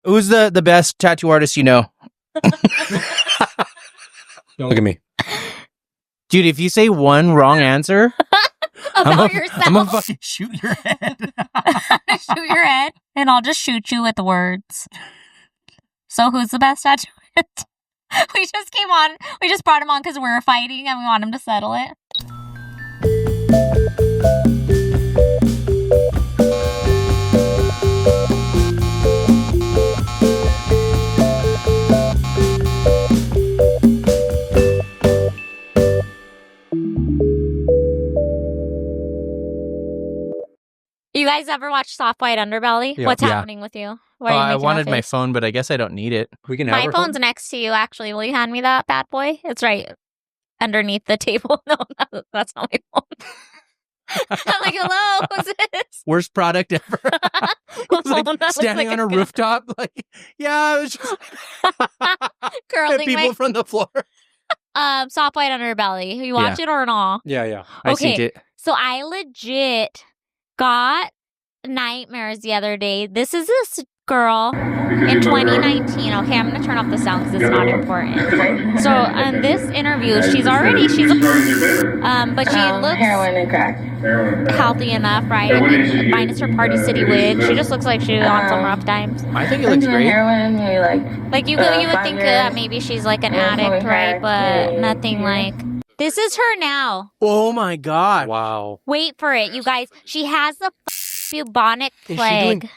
Who's the best tattoo artist you know? Don't look at me. Dude, if you say one wrong answer... About yourself. I'm gonna fucking shoot your head. Shoot your head, and I'll just shoot you with the words. So who's the best tattooist? We just brought him on because we were fighting and we want him to settle it. You guys ever watch Soft White Underbelly? Yeah. What's Yeah. happening with you? Why are you I making wanted that my face? phone, but I guess I don't need it. We can have My our phone's phone? next to you, actually. Will you hand me that bad boy? It's right underneath the table. No, that's not my phone. I'm like, hello, who's this? Worst product ever. I was Phone that like looks standing like on a gun. rooftop, like, yeah, it was just Curling people my from the floor. Soft White Underbelly. You watch it or not? Yeah. I Okay. seen it. So I legit got nightmares the other day. This is this girl in 2019. Okay, I'm gonna turn off the sound because it's not important. So in this interview, she's but she looks heroin and crack. healthy enough, right? And minus her Party City wig, she just looks like she's on some rough times. I think it looks doing great. heroin, maybe Like you would 5 think years. that maybe she's like an Yeah, addict, smoking right? crack. But Yeah. nothing like. This is her now. Oh my god. Wow. Wait for it, you guys. She has the bubonic Is she plague. doing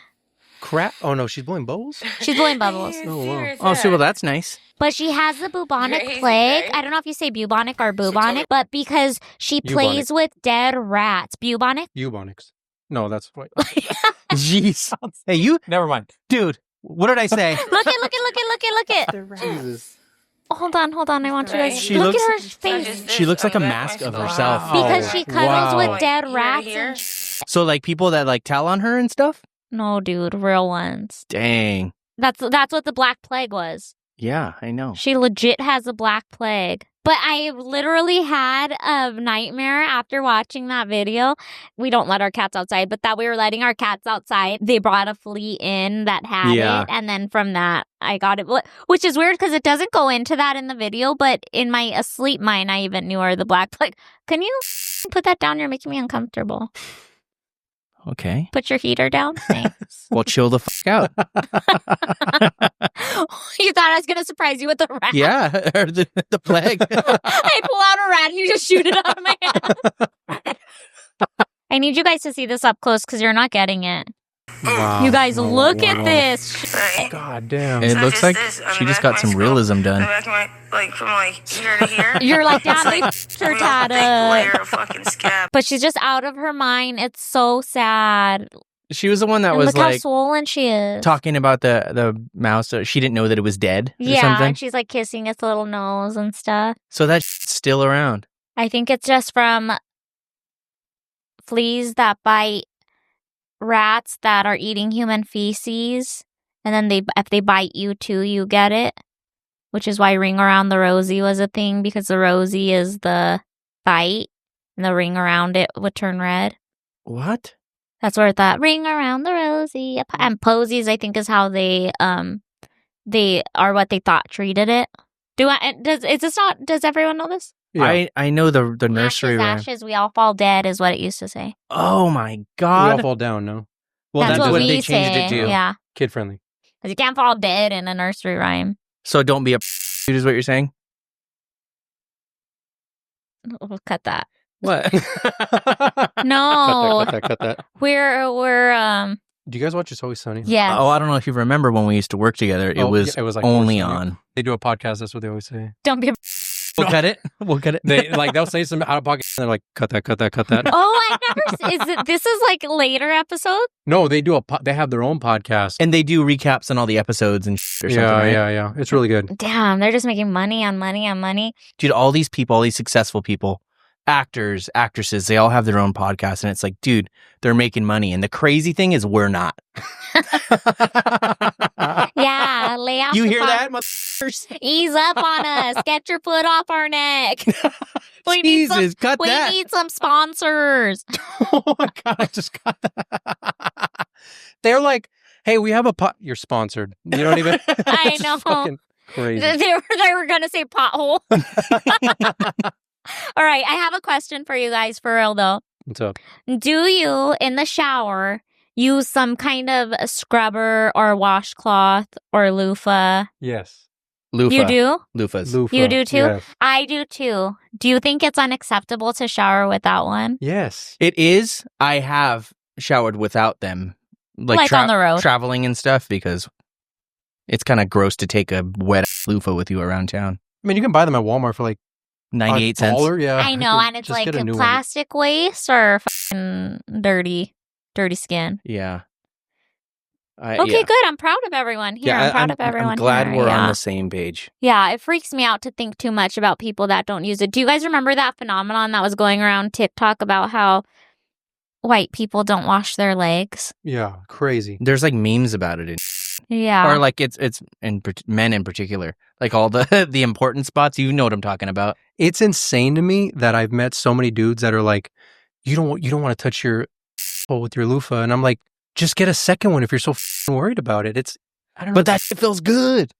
crap? Oh no, she's blowing bubbles? She's blowing bubbles. Oh wow. Oh, so well, that's nice. But she has the bubonic Crazy, plague. right? I don't know if you say bubonic or bubonic, but because she plays with dead rats. Bubonic? Bubonics. No, that's what. Jeez. Hey, you, Never mind. dude. What did I say? Look it. Jesus. Hold on. I want you guys She look looks- at her face. She looks like a mask of herself. Because she cuddles Wow. with dead rats and So like people that like tell on her and stuff. No, dude, real ones. Dang. That's what the Black Plague was. Yeah, I know. She legit has a Black Plague. But I literally had a nightmare after watching that video. We don't let our cats outside, but that we were letting our cats outside. They brought a flea in that had Yeah. it. And then from that, I got it. Which is weird because it doesn't go into that in the video. But in my asleep mind, I even knew her the Black Plague. Can you put that down? You're making me uncomfortable. Okay. Put your heater down. Thanks. Well, chill the fuck out. You thought I was going to surprise you with a rat? Yeah, or the plague. I pull out a rat and you just shoot it out of my hand. I need you guys to see this up close because you're not getting it. Wow. You guys, Oh, look wow. at this. God damn. It not looks just like this, on she the just back got of some my skull. realism On done. the back of my, from here to here. You're like, damn, they It's her one tatted big up. layer of fucking scab. But she's just out of her mind. It's so sad. She was the one that And was look how like swollen she is. talking about the mouse. She didn't know that it was dead or Yeah, something. and she's like kissing its little nose and stuff. So that's still around. I think it's just from fleas that bite rats that are eating human feces, and then if they bite you too, you get it. Which is why ring around the rosy was a thing, because the rosy is the bite, and the ring around it would turn red. What? That's where that ring around the rosy and posies, I think, is how they are what they thought treated it. Does everyone know this? Yeah. I know the nursery rhyme. Ashes, we all fall dead is what it used to say. Oh my We all god. fall down, no? Well, That's what what we they changed say. it to. Yeah, Kid friendly. because you can't fall dead in a nursery rhyme. So don't be a dude is what you're saying? We'll cut that. What? No, Cut that. we're Do you guys watch It's Always Sunny? yes. Oh, I don't know if you remember when we used to work together. It was like only Always Sunny. on. They do a podcast. That's what they always say. Don't be. We'll cut it. We'll cut it. They like they'll say some out of pocket. And they're like, cut that. Oh, I never. This is like later episode? No, they do they have their own podcast. And they do recaps on all the episodes and or something, right? Yeah. It's really good. Damn, they're just making money on money on money. Dude, all these people, all these successful people, actors, actresses, they all have their own podcast. And it's like, dude, they're making money. And the crazy thing is we're not. Yeah, lay out. You the hear pod- that, motherfuckers? Ease up on us. Get your foot off our neck. We need some- Jesus, cut We that. need some sponsors. Oh my god, I just got that. They're like Hey, we have a pot. You're sponsored. You don't even. I It's know. fucking crazy. They were going to say pothole. All right. I have a question for you guys for real, though. What's up? Do you, in the shower, use some kind of scrubber or washcloth or loofah? Yes. Loofah. You do? Loofahs. Loofah. You do too? Yes. I do too. Do you think it's unacceptable to shower without one? Yes. It is. I have showered without them. Like on the road. Traveling and stuff, because it's kind of gross to take a wet loofah with you around town. I mean, you can buy them at Walmart for like 98 cents. $1. Yeah. I know, and it's Just like get a new one. plastic waste or fucking dirty skin. Yeah. Okay, yeah. good. I'm proud of everyone here. I'm proud of everyone I'm glad here. we're yeah. on the same page. Yeah, it freaks me out to think too much about people that don't use it. Do you guys remember that phenomenon that was going around TikTok about how white people don't wash their legs? Yeah. Crazy. There's like memes about it, Yeah. or like it's men in particular, like all the the important spots. You know what I'm talking about? It's insane to me that I've met so many dudes that are like, you don't want to touch your hole with your loofah, and I'm like, just get a second one if you're so worried about it. It's I don't know. But that shit feels good.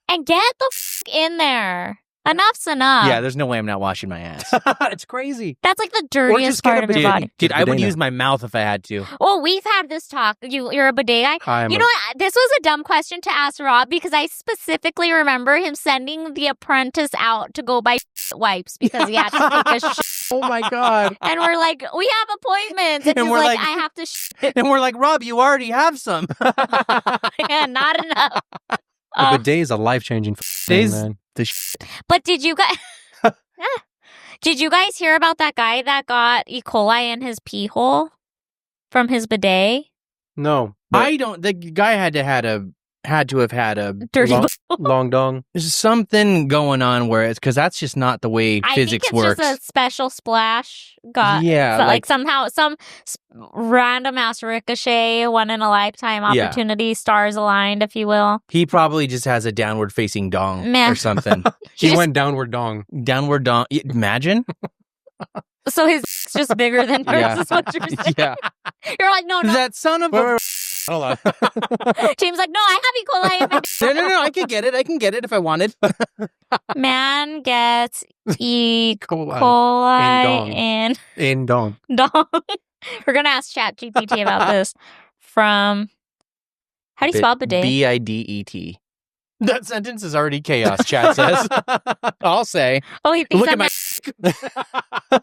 And get the in there. Enough's enough. Yeah, there's no way I'm not washing my ass. it's crazy. That's like the dirtiest just get part a of your bidet. body. Dude, I would Bidet use my mouth if I had to. Oh, we've had this talk. You're a bidet guy? You know what? This was a dumb question to ask Rob because I specifically remember him sending the apprentice out to go buy wipes because he had to take a shit. Oh my god. And we're like, we have appointments. And, And he's we're like, like- I have to shit. And we're like, Rob, you already have some. Yeah, not enough. The bidet is a life-changing thing, Bidet's man. the shit. But did you guys... Did you guys hear about that guy that got E. coli in his pee hole from his bidet? No. I don't. The guy had to have had a Dirty. Long dong. There's something going on where it's because that's just not the way I physics think it's works. just a special splash. Got Yeah, so, like- somehow some random ass ricochet, one in a lifetime Yeah. opportunity, stars aligned, if you will. He probably just has a downward facing dong Meh. or something. He just- went downward dong. Downward dong. Imagine. So his is just bigger than yours. Yeah. Is what you're saying. Yeah. You're like, no. That son of Wait, a. wait, Hold on. James like, no, I have E. coli. in my-" No. I can get it. I can get it if I wanted. Man gets E. Coli. coli In in dong. dong. We're gonna ask ChatGPT about this. From how do you spell bidet? Bidet. That sentence is already chaos, Chad says. I'll say. Oh, he thinks Look I'm at my.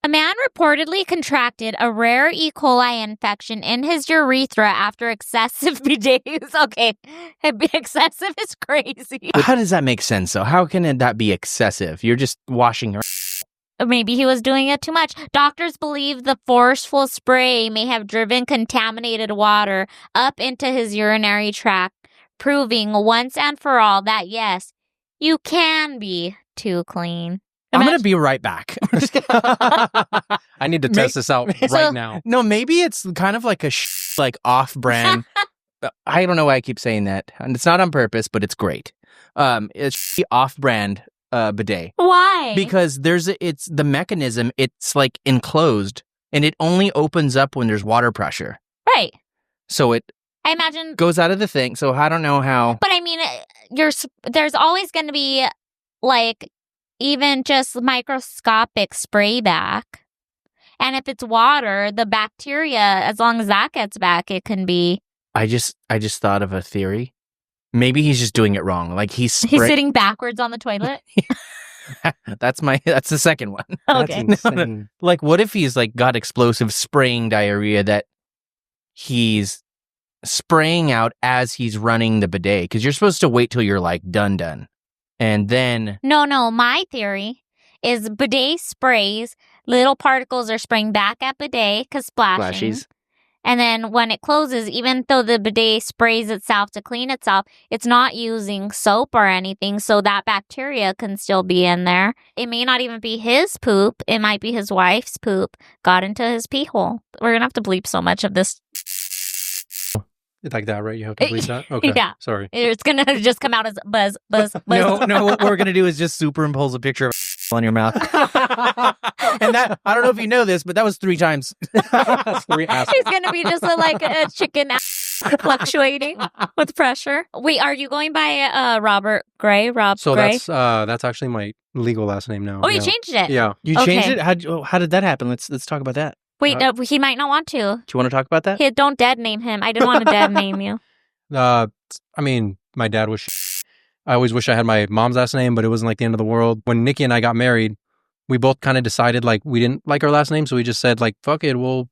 A man reportedly contracted a rare E. coli infection in his urethra after excessive bidet use. Okay, excessive is crazy. How does that make sense, though? How can that be excessive? You're just washing your. Maybe he was doing it too much. Doctors believe the forceful spray may have driven contaminated water up into his urinary tract, proving once and for all that, yes, you can be too clean. I'm going to be right back. I need to test this out So- right now. No, maybe it's kind of like a like off-brand. I don't know why I keep saying that, and it's not on purpose, but it's great. It's off-brand bidet Why? because it's the mechanism. It's like enclosed, and it only opens up when there's water pressure. Right. So it I imagine, goes out of the thing. So I don't know how. but I mean, there's always going to be like even just microscopic spray back. And if it's water, the bacteria, as long as that gets back, it can be. I just thought of a theory. Maybe he's just doing it wrong. Like he's He's sitting backwards on the toilet. That's the second one. Okay. That's insane. Like, what if he's like got explosive spraying diarrhea that he's spraying out as he's running the bidet? Because you're supposed to wait till you're like done, and then No. My theory is bidet sprays, little particles are spraying back at bidet because splashing. flashies. And then when it closes, even though the bidet sprays itself to clean itself, it's not using soap or anything, so that bacteria can still be in there. It may not even be his poop. It might be his wife's poop got into his pee hole. We're going to have to bleep so much of this. It's like that, right? You have to bleep that? Okay. Yeah. Sorry. It's going to just come out as buzz. No. What we're gonna do is just superimpose a picture of on your mouth. And that, I don't know if you know this, but that was 3 times. 3 assholes. He's gonna be just like a chicken fluctuating with pressure. Wait, are you going by Robert Graye? So Graye? that's actually my legal last name now. Oh, you yeah. changed it. Yeah. You changed Okay. it? How did that happen? Let's talk about that. Wait, he might not want to. Do you want to talk about that? Hey, don't dead name him. I didn't want to dead name you. I mean, my dad was. I always wish I had my mom's last name, but it wasn't like the end of the world. When Nikki and I got married, we both kind of decided like we didn't like our last name, so we just said like fuck it, we'll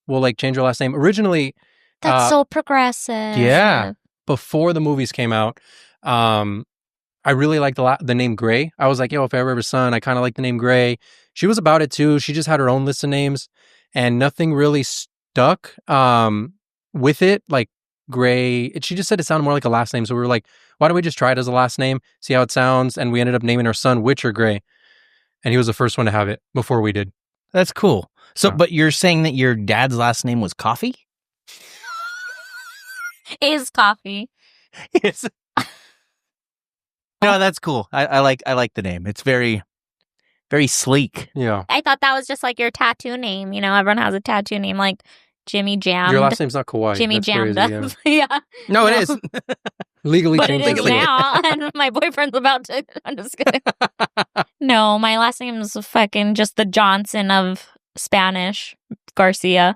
like change our last name. Originally, That's so progressive. yeah. Before the movies came out, I really liked the name Gray. I was like, yo, if I ever have a son, I kind of like the name Gray. She was about it too. She just had her own list of names, and nothing really stuck with it. Like Gray, she just said it sounded more like a last name. So we were like, why don't we just try it as a last name, see how it sounds? And we ended up naming our son Witcher Gray. And he was the first one to have it before we did. That's cool. So, Yeah. but you're saying that your dad's last name was Coffee? Is coffee. Yes. No, that's cool. I like the name. It's very, very sleek. Yeah. I thought that was just like your tattoo name. You know, everyone has a tattoo name like Jimmy Jammed. Your last name's not Kawhi. Jimmy That's Jammed. crazy, yeah. Yeah. No, it No. is. Legally But it changed is it. now, and my boyfriend's about to. I'm just kidding. No, my last name is fucking just the Johnson of Spanish, Garcia.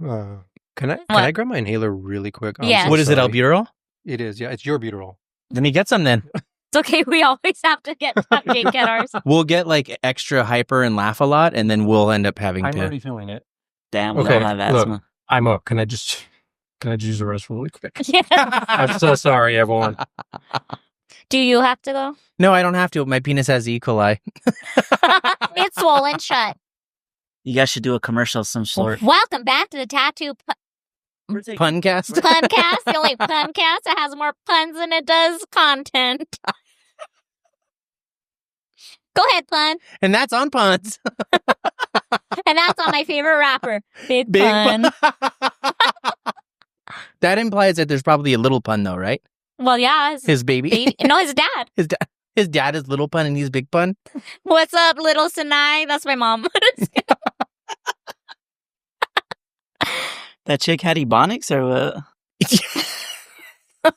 Can What? I grab my inhaler really quick? I'm Yes. so What is it, sorry. albuterol? It is. Yeah, it's your buterol. Then you get some then. It's okay. We always have to get Jake at ours. We'll get like extra hyper and laugh a lot, and then we'll end up having I'm to. already feeling it. Damn, we Okay, all have asthma. look. I'm up. Can I just use the restroom really quick? Yeah. I'm so sorry, everyone. Do you have to go? No, I don't have to. My penis has E. coli. It's swollen shut. You guys should do a commercial of some sort. Welcome back to the Tattoo Puncast. Puncast. The only puncast that has more puns than it does content. Go ahead, pun. And that's on puns. And that's on my favorite rapper, Big Big Pun. That implies that there's probably a little pun, though, right? Well, yeah. His baby. No, his dad. His dad is little pun and he's big pun. What's up, little Sinai? That's my mom. That chick had Ebonics or what?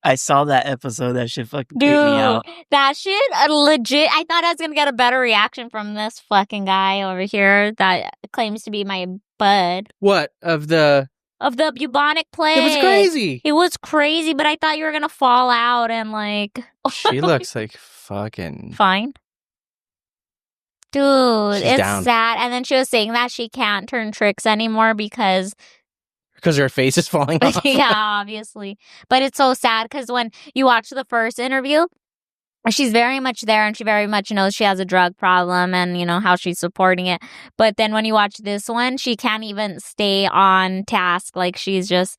I saw that episode. That shit fucking creeped me out. Dude, that shit legit. I thought I was going to get a better reaction from this fucking guy over here that claims to be my bud. What? Of the Bubonic plague. It was crazy. It was crazy, but I thought you were going to fall out and like. She looks like fucking. Fine. Dude, She's it's down. sad. And then she was saying that she can't turn tricks anymore because, Because her face is falling off. yeah, obviously. But it's so sad because when you watch the first interview, she's very much there and she very much knows she has a drug problem and, you know, how she's supporting it. But then when you watch this one, she can't even stay on task. Like she's just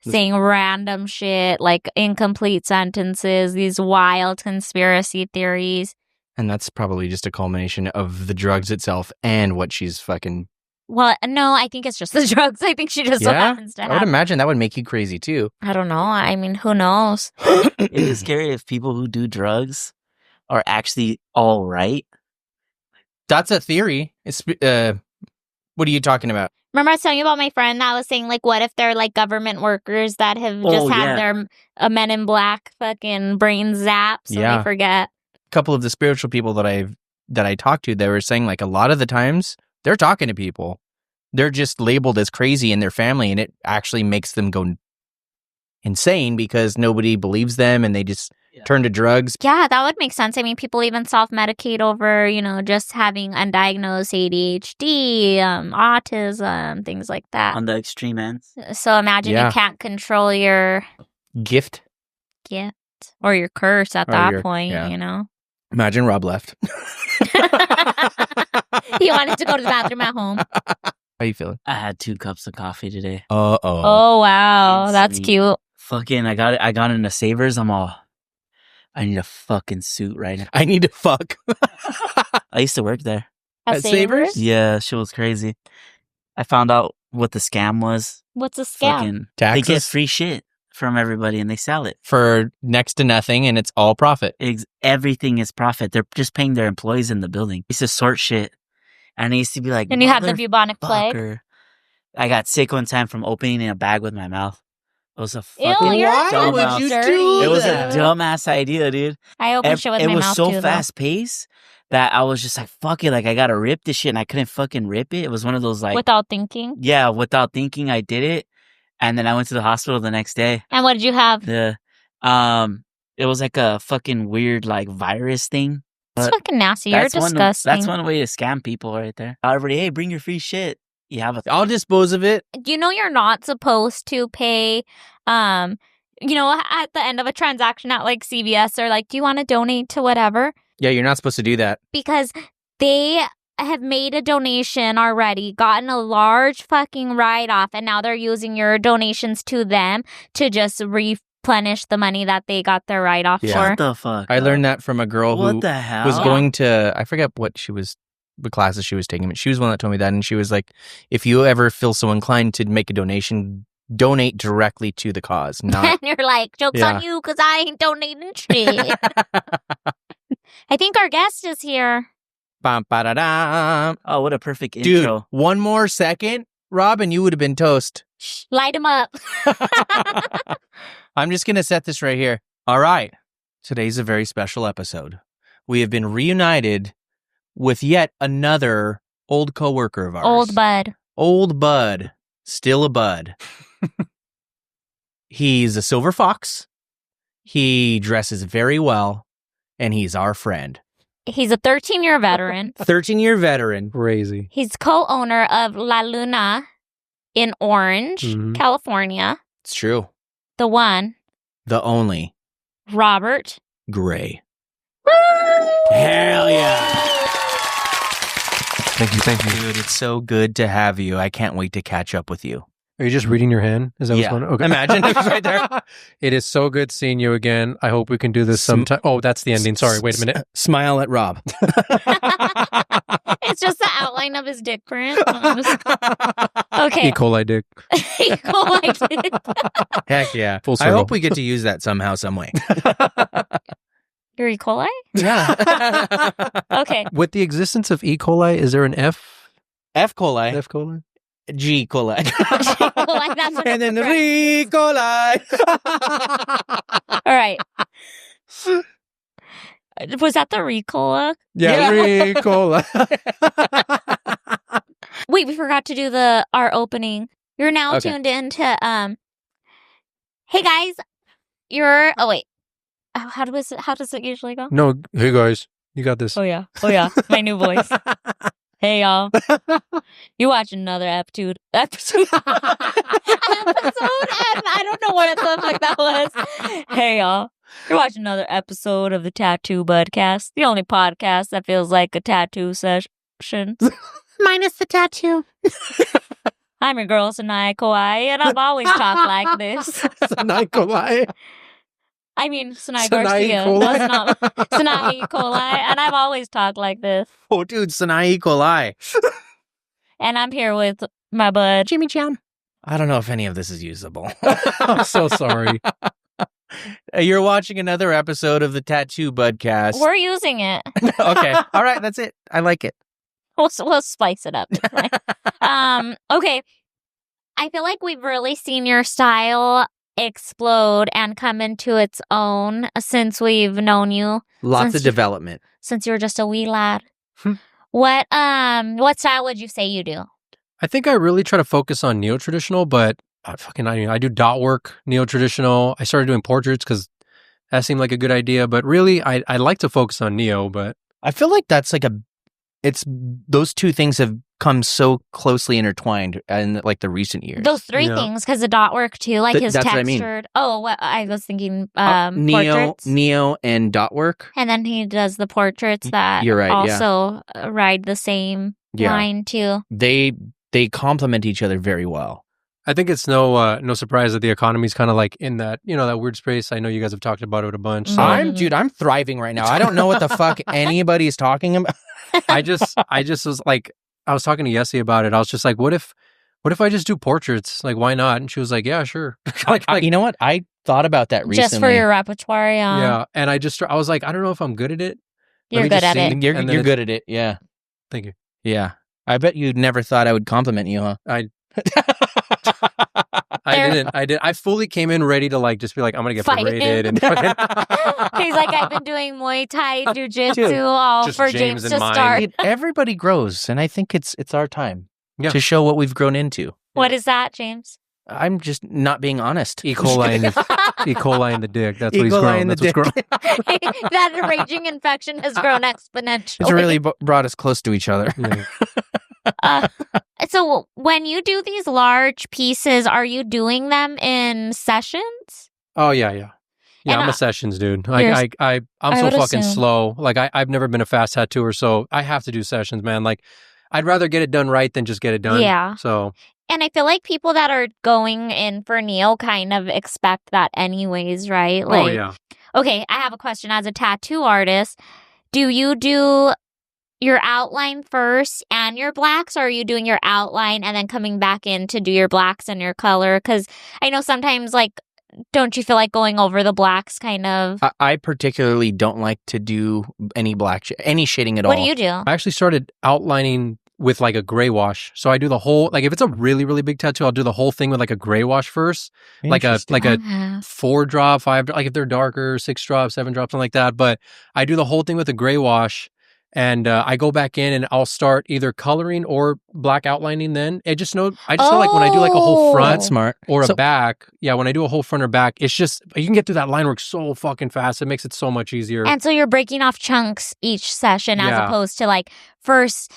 saying random shit, like incomplete sentences, these wild conspiracy theories. And that's probably just a culmination of the drugs itself and what she's fucking. Well, no, I think it's just the drugs. I think she just so Yeah? happens to I would have. imagine that would make you crazy too. I don't know. I mean, who knows? It is scary if people who do drugs are actually all right. That's a theory. It's what are you talking about? Remember I was telling you about my friend that was saying, like, what if they're like government workers that have just Oh, had yeah. their Men in Black fucking brain zapped so Yeah. they forget. A couple of the spiritual people that I talked to, they were saying like a lot of the times they're talking to people. They're just labeled as crazy in their family, and it actually makes them go insane because nobody believes them and they just turn to drugs. Yeah, that would make sense. I mean, people even self-medicate over, you know, just having undiagnosed ADHD, autism, things like that. On the extreme ends. So imagine Yeah. you can't control your Gift. gift or your curse at Or that your- point, yeah. you know? Imagine Rob left. He wanted to go to the bathroom at home. How you feeling? I had 2 cups of coffee today. Oh. Oh, wow. That's Sweet. cute. Fucking, I got into Savers. I'm all, I need a fucking suit right now. I need to fuck. I used to work there. At Savers? Yeah, shit was crazy. I found out what the scam was. What's a scam? Fucking, they get Taxes free shit from everybody and they sell it. for next to nothing, and it's all profit. Everything is profit. They're just paying their employees in the building. They used to sort shit And I used to be like, And you had the bubonic plague. "Motherfucker." I got sick one time from opening a bag with my mouth. It was a Ew, fucking you're Why would dumbass. you dirty. do It was a that? dumbass idea, dude. I open shit with It my was mouth so too, though. fast paced that I was just like, fuck it, like I gotta rip this shit, and I couldn't fucking rip it. It was one of those like, Without thinking. yeah, without thinking, I did it, and then I went to the hospital the next day. And what did you have? It was like a fucking weird like virus thing. It's But fucking nasty. You're disgusting. That's one way to scam people right there. Everybody, hey, bring your free shit. You have a I'll dispose of it. You know you're not supposed to pay, at the end of a transaction at like CVS or like, do you want to donate to whatever? Yeah, you're not supposed to do that. Because they have made a donation already, gotten a large fucking write-off, and now they're using your donations to them to just replenish the money that they got their write-off Yeah. for. What the fuck? I learned that from a girl who What the hell? was going to, I forget what classes she was taking, but she was one that told me that, and she was like, if you ever feel so inclined to make a donation, donate directly to the cause, not... And you're like, joke's Yeah. on you because I ain't donating shit. I think our guest is here. Bum, ba-da-dum. Oh, what a perfect Dude, intro. one more second, Robin, you would have been toast. Light him up. I'm just going to set this right here. All right. Today's a very special episode. We have been reunited with yet another old coworker of ours. Old bud. Old bud. Still a bud. He's a silver fox. He dresses very well. And he's our friend. He's a 13-year veteran. 13-year veteran. Crazy. He's co-owner of La Luna in Orange, Mhm. California. It's true. The one, The only Robert Graye. Hell yeah. Thank you. Dude, it's so good to have you. I can't wait to catch up with you. Are you just reading your hand? Is that Yeah. what's going on? Okay. Imagine it's right there. It is so good seeing you again. I hope we can do this sometime. Oh, that's the ending. Sorry, wait a minute. Smile at Rob. It's just the outline of his dick print. Okay. E. coli dick. E. coli dick. Heck yeah. Full I circle. hope we get to use that somehow, some way. Your E. coli? Yeah. Okay. With the existence of E. coli, is there an F? F. coli. F. coli? G. coli. Coli, that's what And it's then for. Re. coli. All right. Was that the Ricola? Yeah, Yeah. E. coli. Wait, we forgot to do our opening. You're now Okay. tuned into hey guys, you're oh wait. Oh, how does it usually go? No, hey guys, you got this. Oh yeah. My new voice. Hey y'all. You watch another episode. Episode and I don't know what the fuck that was. Hey y'all. You're watching another episode of the Tattoo Budcast, the only podcast that feels like a tattoo session. Minus the tattoo. I'm your girl, Sanai Kawai, and I've always talked like this. Sanai coli. I mean, Sanai Sanai Garcia. coli. That's not Sanai Kawai, and I've always talked like this. Oh, dude, Sanai coli. And I'm here with my bud. Jimmy Chan. I don't know if any of this is usable. I'm so sorry. You're watching another episode of the Tattoo Budcast. We're using it. Okay. All right. That's it. I like it. We'll spice it up. Okay. I feel like we've really seen your style explode and come into its own since we've known you. Lots Since of development. Since you were just a wee lad. What style would you say you do? I think I really try to focus on neo-traditional, but I do dot work, neo-traditional. I started doing portraits because that seemed like a good idea, but really I like to focus on neo, but I feel like that's like those two things have come so closely intertwined in like the recent years. Those three Yeah. things, because the dot work too, like his That's what I textured. mean. Oh, what I was thinking, Neo, portraits. and dot work. And then he does the portraits that You're right, yeah. also ride the same Yeah. line too. They complement each other very well. I think it's no surprise that the economy's kind of like in that, that weird space. I know you guys have talked about it a bunch. So Mhm. I'm thriving right now. I don't know what the fuck anybody's talking about. I just was like, I was talking to Yessie about it. I was just like, what if I just do portraits? Like, why not? And she was like, yeah, sure. like, You know what? I thought about that recently. Just for your repertoire, yeah. yeah. And I was like, I don't know if I'm good at it. Let You're me good just at see. it. You're And then good at it. Yeah. Thank you. Yeah. I bet you never thought I would compliment you, huh? I didn't. I fully came in ready to like just be like, I'm gonna get Fight berated him. and He's like, I've been doing Muay Thai, jujitsu, all just for James James in to mind. start. Dude, everybody grows, and I think it's our time Yeah. to show what we've grown into. What is that, James? I'm just not being honest. E. coli in the dick. That's what he's E. coli grown. in the That's what's dick. grown. That raging infection has grown exponentially. It's really brought us close to each other. Yeah. So when you do these large pieces, are you doing them in sessions? Oh yeah. Yeah, And I'm a sessions dude. Like I'm I so would fucking assume. slow. Like I've never been a fast tattooer, so I have to do sessions, man. Like I'd rather get it done right than just get it done. Yeah. So And I feel like people that are going in for Neil kind of expect that anyways, right? Like, oh yeah. Okay, I have a question. As a tattoo artist, do you do your outline first and your blacks, or are you doing your outline and then coming back in to do your blacks and your color? Because I know sometimes, like, don't you feel like going over the blacks kind of? I particularly don't like to do any any shading at all. What do you do? I actually started outlining with like a gray wash. So I do the whole, like if it's a really, really big tattoo, I'll do the whole thing with like a gray wash first. Like a Okay. 4 drop, 5, like if they're darker, 6 drops, 7 drops, something like that. But I do the whole thing with a gray wash, and I go back in and I'll start either coloring or black outlining. Then I just know like when I do like a whole Oh. front That's smart. or So- a back. Yeah, when I do a whole front or back, it's just you can get through that line work so fucking fast. It makes it so much easier. And so you're breaking off chunks each session as Yeah. opposed to like first,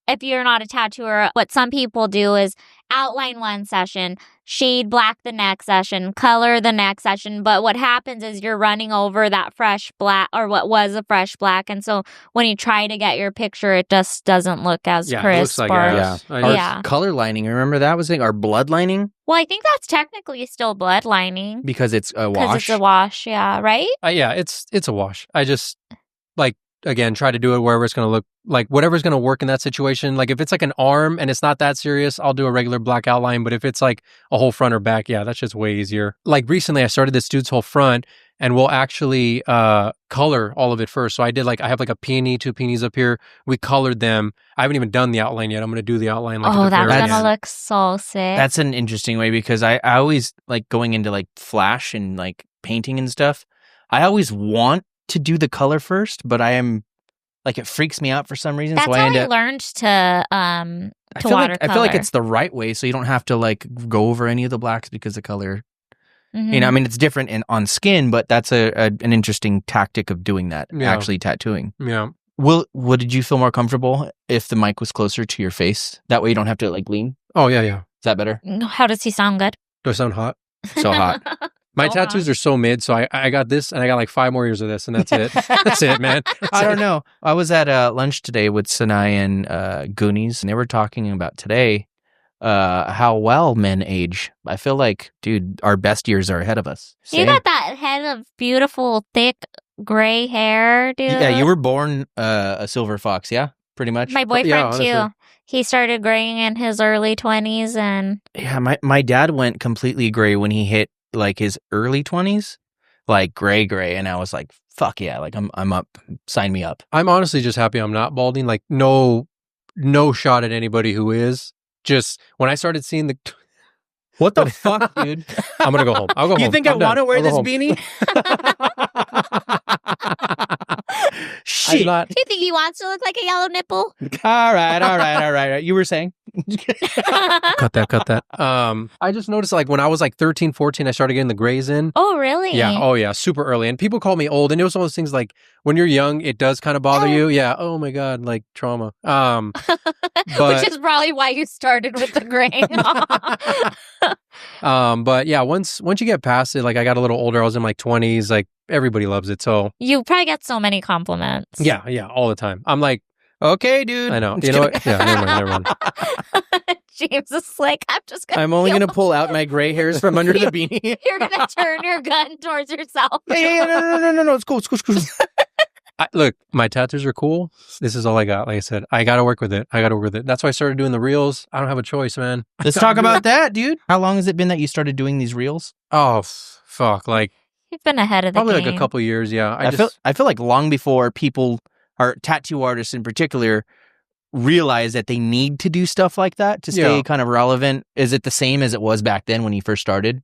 if you're not a tattooer, what some people do is outline one session, shade black the next session, color the next session. But what happens is you're running over that fresh black or what was a fresh black. And so when you try to get your picture, it just doesn't look as Yeah, it crisp. looks like or, ass. Yeah. I Our Yeah. color lining, remember that was our blood lining? Well, I think that's technically still blood lining Because it's a because wash. it's a wash. Yeah, right? Yeah, it's a wash. I just like again try to do it wherever it's going to look like whatever's going to work in that situation. Like if it's like an arm and it's not that serious, I'll do a regular black outline. But if it's like a whole front or back, yeah, that's just way easier. Like recently, I started this dude's whole front, and we'll actually color all of it first. So I have like a peony, 2 peonies up here. We colored them. I haven't even done the outline yet. I'm going to do the outline. Like at Oh, the that's very going to end. look so sick. That's an interesting way because I always like going into like flash and like painting and stuff. I always want to do the color first, but I am like it freaks me out for some reason. That's so I how end I up. learned to I feel like watercolor. it's the right way, so you don't have to like go over any of the blacks because the color. Mhm. You know, I mean, it's different on skin, but that's an interesting tactic of doing that. Yeah. Actually, tattooing. Yeah. What did you feel more comfortable if the mic was closer to your face? That way, you don't have to like lean. Oh yeah, yeah. Is that better? How does he sound good? Do I sound hot? So hot. My So tattoos hot. are so mid, so I got this and I got like 5 more years of this, and that's it. That's it, man. I don't know. I was at lunch today with Sinai and Goonies, and they were talking about today how well men age. I feel like, dude, our best years are ahead of us. You Same. got that head of beautiful, thick, gray hair, dude. Yeah, you were born a silver fox, yeah? Pretty much. My boyfriend, Yeah, honestly. too. He started graying in his early 20s, and Yeah, my dad went completely gray when he hit like his early 20s, like gray, and I was like, fuck yeah, like I'm up, sign me up. I'm honestly just happy I'm not balding. Like no shot at anybody who is. Just when I started seeing the, What the fuck, dude? I'm gonna go home. I'll go home. You think I I'm done. want to wear I'll go this home. beanie? I'm Shit. not. do you think he wants to look like a yellow nipple? All right. You were saying? Cut that. I just noticed like when I was like 13, 14, I started getting the grays in. Oh, really? Yeah. Oh, yeah. Super early. And people call me old. And it was one of those things like when you're young, it does kind of bother you. Yeah. Oh my God. Like trauma. But Which is probably why you started with the graying. but yeah, once you get past it, like I got a little older, I was in my 20s, like everybody loves it. So You probably get so many compliments. yeah, all the time. I'm like, Okay, dude. I know. You know what? Yeah, never mind. James is like, I'm just gonna I'm only kill going to pull out my gray hairs from under the beanie. You're gonna turn your gun towards yourself. Yeah, no. It's cool. Look, my tattoos are cool. This is all I got. Like I said, I got to work with it. That's why I started doing the reels. I don't have a choice, man. Let's talk about that, dude. How long has it been that you started doing these reels? Oh, fuck. Like You've been ahead of the probably game. like a couple years. Yeah. I feel like long before people, or tattoo artists in particular, realize that they need to do stuff like that to stay kind of relevant? Is it the same as it was back then when you first started?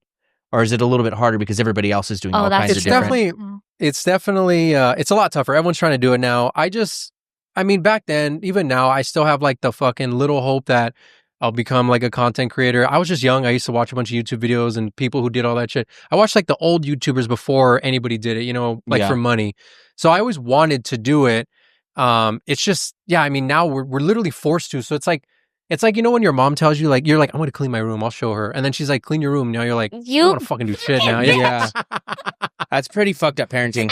Or is it a little bit harder because everybody else is doing all kinds of different? It's definitely, it's a lot tougher. Everyone's trying to do it now. I mean, back then, even now, I still have like the fucking little hope that I'll become like a content creator. I was just young. I used to watch a bunch of YouTube videos and people who did all that shit. I watched like the old YouTubers before anybody did it, like for money. So I always wanted to do it. It's just, I mean, now we're literally forced to. So it's like, when your mom tells you, like, you're like, I'm going to clean my room. I'll show her. And then she's like, clean your room. Now you're like, I don't want to fucking do shit now. Yeah. That's pretty fucked up parenting.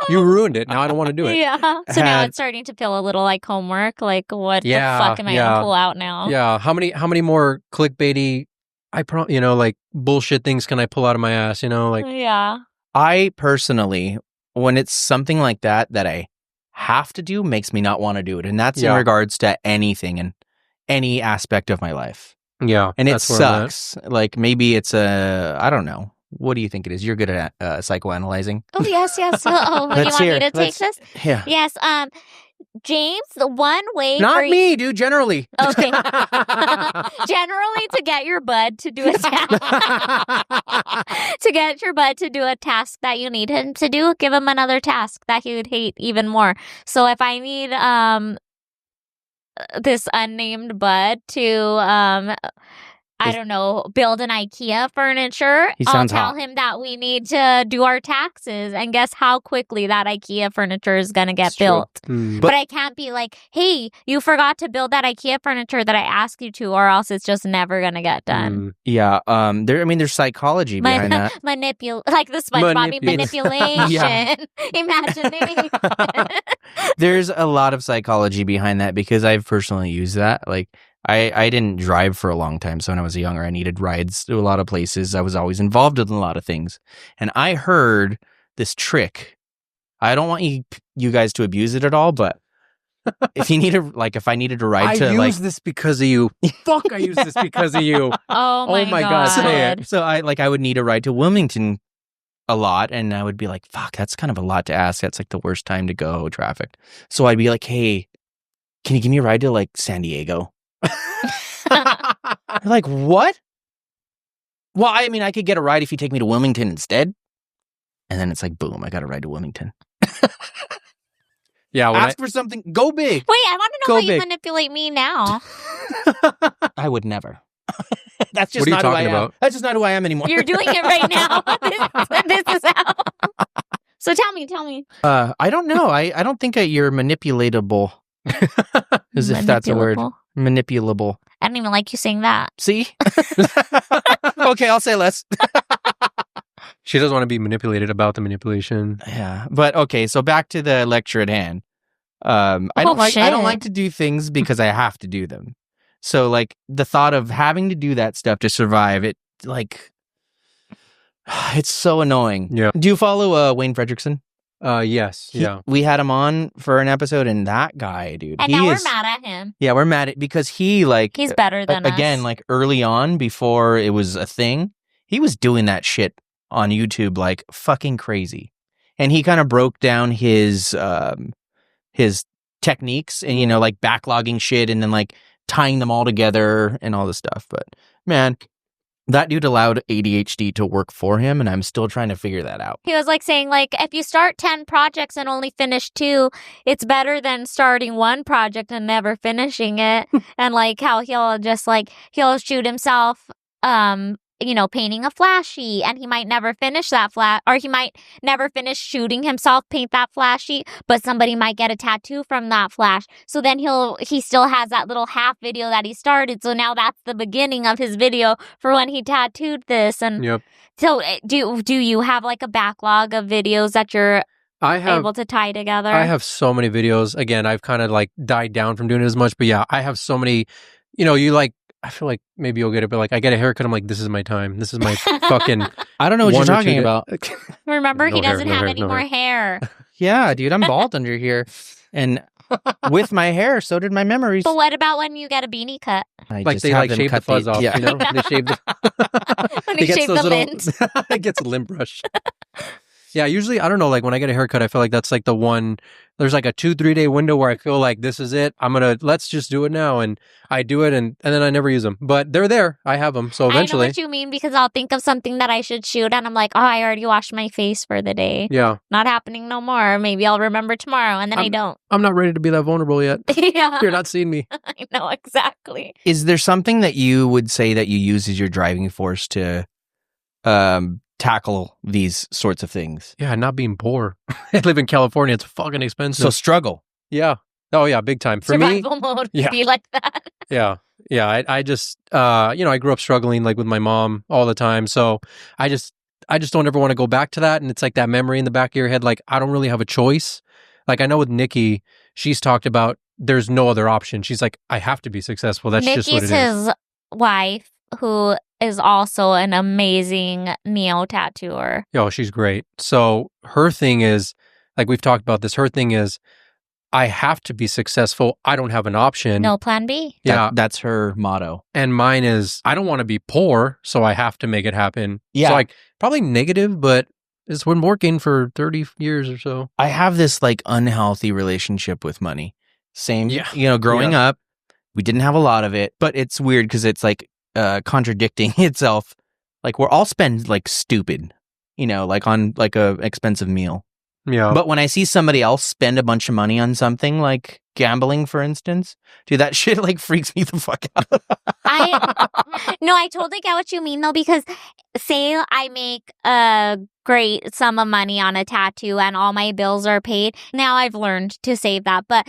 You ruined it. Now I don't want to do it. Yeah. So now it's starting to feel a little like homework. Like, what the fuck am I going to pull out now? Yeah. How many more clickbaity, like bullshit things can I pull out of my ass? Yeah. I personally, when it's something like that I have to do, makes me not want to do it. And that's in regards to anything and any aspect of my life. Yeah. And it sucks. Like maybe it's I don't know. What do you think it is? You're good at psychoanalyzing. Oh, yes. Oh, you want me to take this? Yeah. Yes. James, the one way Not me, dude, generally. Okay. Generally to get your bud to do a task that you need him to do, give him another task that he would hate even more. So if I need this unnamed bud to I don't know, build an IKEA furniture, I'll tell him that we need to do our taxes, and guess how quickly that IKEA furniture is going to get built. But I can't be like, hey, you forgot to build that IKEA furniture that I asked you to, or else it's just never going to get done. Yeah. There's psychology behind that. Like the SpongeBob manipulation, imagination. There's a lot of psychology behind that because I've personally used that. Like, I didn't drive for a long time, so when I was younger, I needed rides to a lot of places. I was always involved in a lot of things. And I heard this trick. I don't want you guys to abuse it at all, but if I needed a ride I use this because of you. Fuck, I use this because of you. Oh my God. Say it. So I would need a ride to Wilmington a lot, and I would be like, fuck, that's kind of a lot to ask. That's like the worst time to go, traffic. So I'd be like, hey, can you give me a ride to like San Diego? You're like, what? Well, I mean, I could get a ride if you take me to Wilmington instead. And then it's like, boom, I got a ride to Wilmington. Yeah. Ask for something. Go big. Wait, I want to know how you manipulate me now. I would never. That's just what are not you who talking I am. about? That's just not who I am anymore. You're doing it right now. This is how. So tell me. I don't know. I don't think you're manipulatable. As if that's a word. Manipulable. I don't even like you saying that. See? Okay, I'll say less. She doesn't want to be manipulated about the manipulation. Yeah. But okay, so back to the lecture at hand. I don't like to do things because I have to do them. So like the thought of having to do that stuff to survive, it like it's so annoying. Yeah. Do you follow Wayne Fredrickson? Yes. We had him on for an episode, and that guy, dude. And now we're mad at him. Yeah, we're mad at because he's better than us. Again, like early on, before it was a thing, he was doing that shit on YouTube like fucking crazy. And he kind of broke down his techniques and, like backlogging shit and then like tying them all together and all this stuff. But man, that dude allowed ADHD to work for him, and I'm still trying to figure that out. He was like saying, like, if you start 10 projects and only finish 2, it's better than starting 1 project and never finishing it. And like how he'll shoot himself, painting a flash sheet, and he might never finish that or he might never finish shooting himself paint that flash sheet, but somebody might get a tattoo from that flash. So then he still has that little half video that he started. So now that's the beginning of his video for when he tattooed this. And so do you have like a backlog of videos that you're able to tie together? I have so many videos. Again, I've kind of like died down from doing it as much, but yeah, I have so many, I feel like maybe you'll get it, but like I get a haircut, I'm like, this is my time. This is my fucking. I don't know what you're talking about. Remember, he doesn't have any more hair. Yeah, dude, I'm bald under here, and with my hair, so did my memories. But what about when you get a beanie cut? They shave the fuzz off. They shave the. When they shave the lint. It gets a lint brush. Yeah, usually, I don't know, like when I get a haircut, I feel like that's like the one, there's like a 2-3 day window where I feel like this is it. Let's just do it now. And I do it and then I never use them. But they're there. I have them. So eventually. I know what you mean because I'll think of something that I should shoot and I'm like, oh, I already washed my face for the day. Yeah. Not happening no more. Maybe I'll remember tomorrow and then I don't. I'm not ready to be that vulnerable yet. Yeah. You're not seeing me. I know, exactly. Is there something that you would say that you use as your driving force to tackle these sorts of things? Yeah, not being poor. I live in California. It's fucking expensive. So struggle. Yeah. Oh, yeah, big time. For Survival me, mode yeah. be like that. Yeah. Yeah. I just, I grew up struggling like with my mom all the time. So I just don't ever want to go back to that. And it's like that memory in the back of your head. Like, I don't really have a choice. Like, I know with Nikki, she's talked about there's no other option. She's like, I have to be successful. That's just what it is. Nikki's his wife, who is also an amazing neo tattooer. Oh, she's great. So her thing is, like we've talked about this, her thing is, I have to be successful. I don't have an option. No plan B. Yeah. That's her motto. And mine is, I don't want to be poor, so I have to make it happen. Yeah. So like, probably negative, but it's been working for 30 years or so. I have this like unhealthy relationship with money. Same, growing up, we didn't have a lot of it, but it's weird because it's like contradicting itself. Like we're all spend like stupid, like on like a expensive meal. Yeah. But when I see somebody else spend a bunch of money on something like gambling, for instance, dude, that shit like freaks me the fuck out. I totally get what you mean though, because say I make a great sum of money on a tattoo and all my bills are paid. Now I've learned to save that, but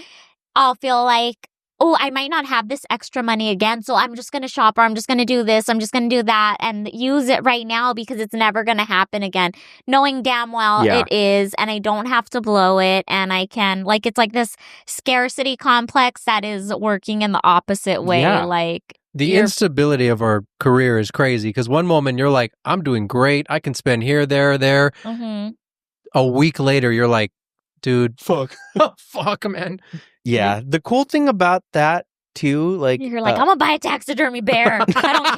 I'll feel like, oh, I might not have this extra money again, so I'm just going to shop or I'm just going to do this, I'm just going to do that and use it right now because it's never going to happen again. Knowing damn well it is, and I don't have to blow it, and I can, like, it's like this scarcity complex that is working in the opposite way. Yeah. Like, the instability of our career is crazy because one moment you're like, I'm doing great. I can spend here, there. Mm-hmm. A week later, you're like, dude, fuck, man. Yeah. The cool thing about that too, like you're like, I'm gonna buy a taxidermy bear. I don't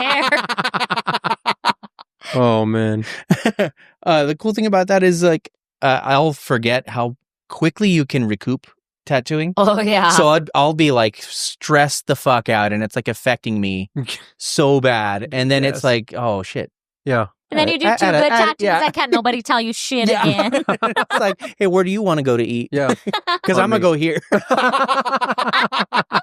care. Oh man. The cool thing about that is like I'll forget how quickly you can recoup tattooing. Oh yeah. So I'll be like stressed the fuck out, and it's like affecting me so bad. And then it's like, oh shit. Yeah. And then you do two good tattoos that can't nobody tell you shit again. It's like, hey, where do you want to go to eat? Yeah. Because I'm going to go here.